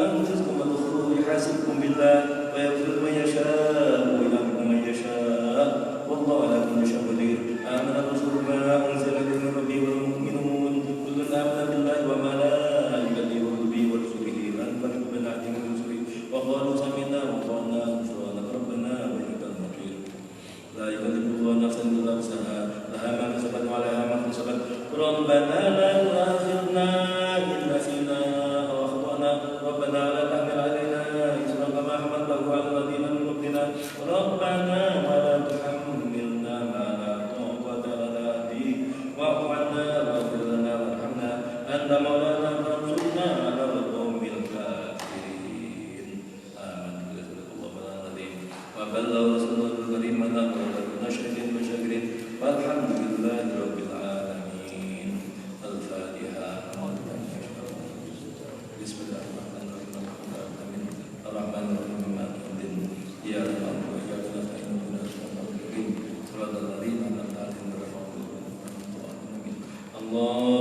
أنفسكم وتخفوه يحاسبكم بالله ويغفر من يشاء ويعذب من يشاء والله على كل شيء قدير. آمن الرسول بما أنزل إليه من ربه والمؤمنون كل آمن بالله وملائكته وكتبه ورسله لا نفرق بين أحد من رسله وقالوا سمعنا وأطعنا غفرانك ربنا وإليك المصير. لا يكلف الله نفسا إلا وسعها لها ما كسبت وعليها ما كسبت ربنا لا تؤاخذنا إن نسينا أو أخطأنا ربنا لا تحمل علينا إصرا كما حملته على الذين من قبلنا ربنا ولا تحملنا ما لا طاقة لنا به واعف عنا واغفر لنا وارحمنا أنت مولانا فانصرنا على القوم الكافرين. آمين برسول الله العظيم وبلغ رسوله الكريم ونحن شاهدين وشاكرين والحمد لله رب العالمين. الفاتحة. بسم الله الرحمن الرحيم الرحمن الرحيم مالك يوم الدين إياك نعبد وإياك نستعين اهدنا الصراط المستقيم صراط الذين أنعمت عليهم غير المغضوب عليهم ولا الضالين. الله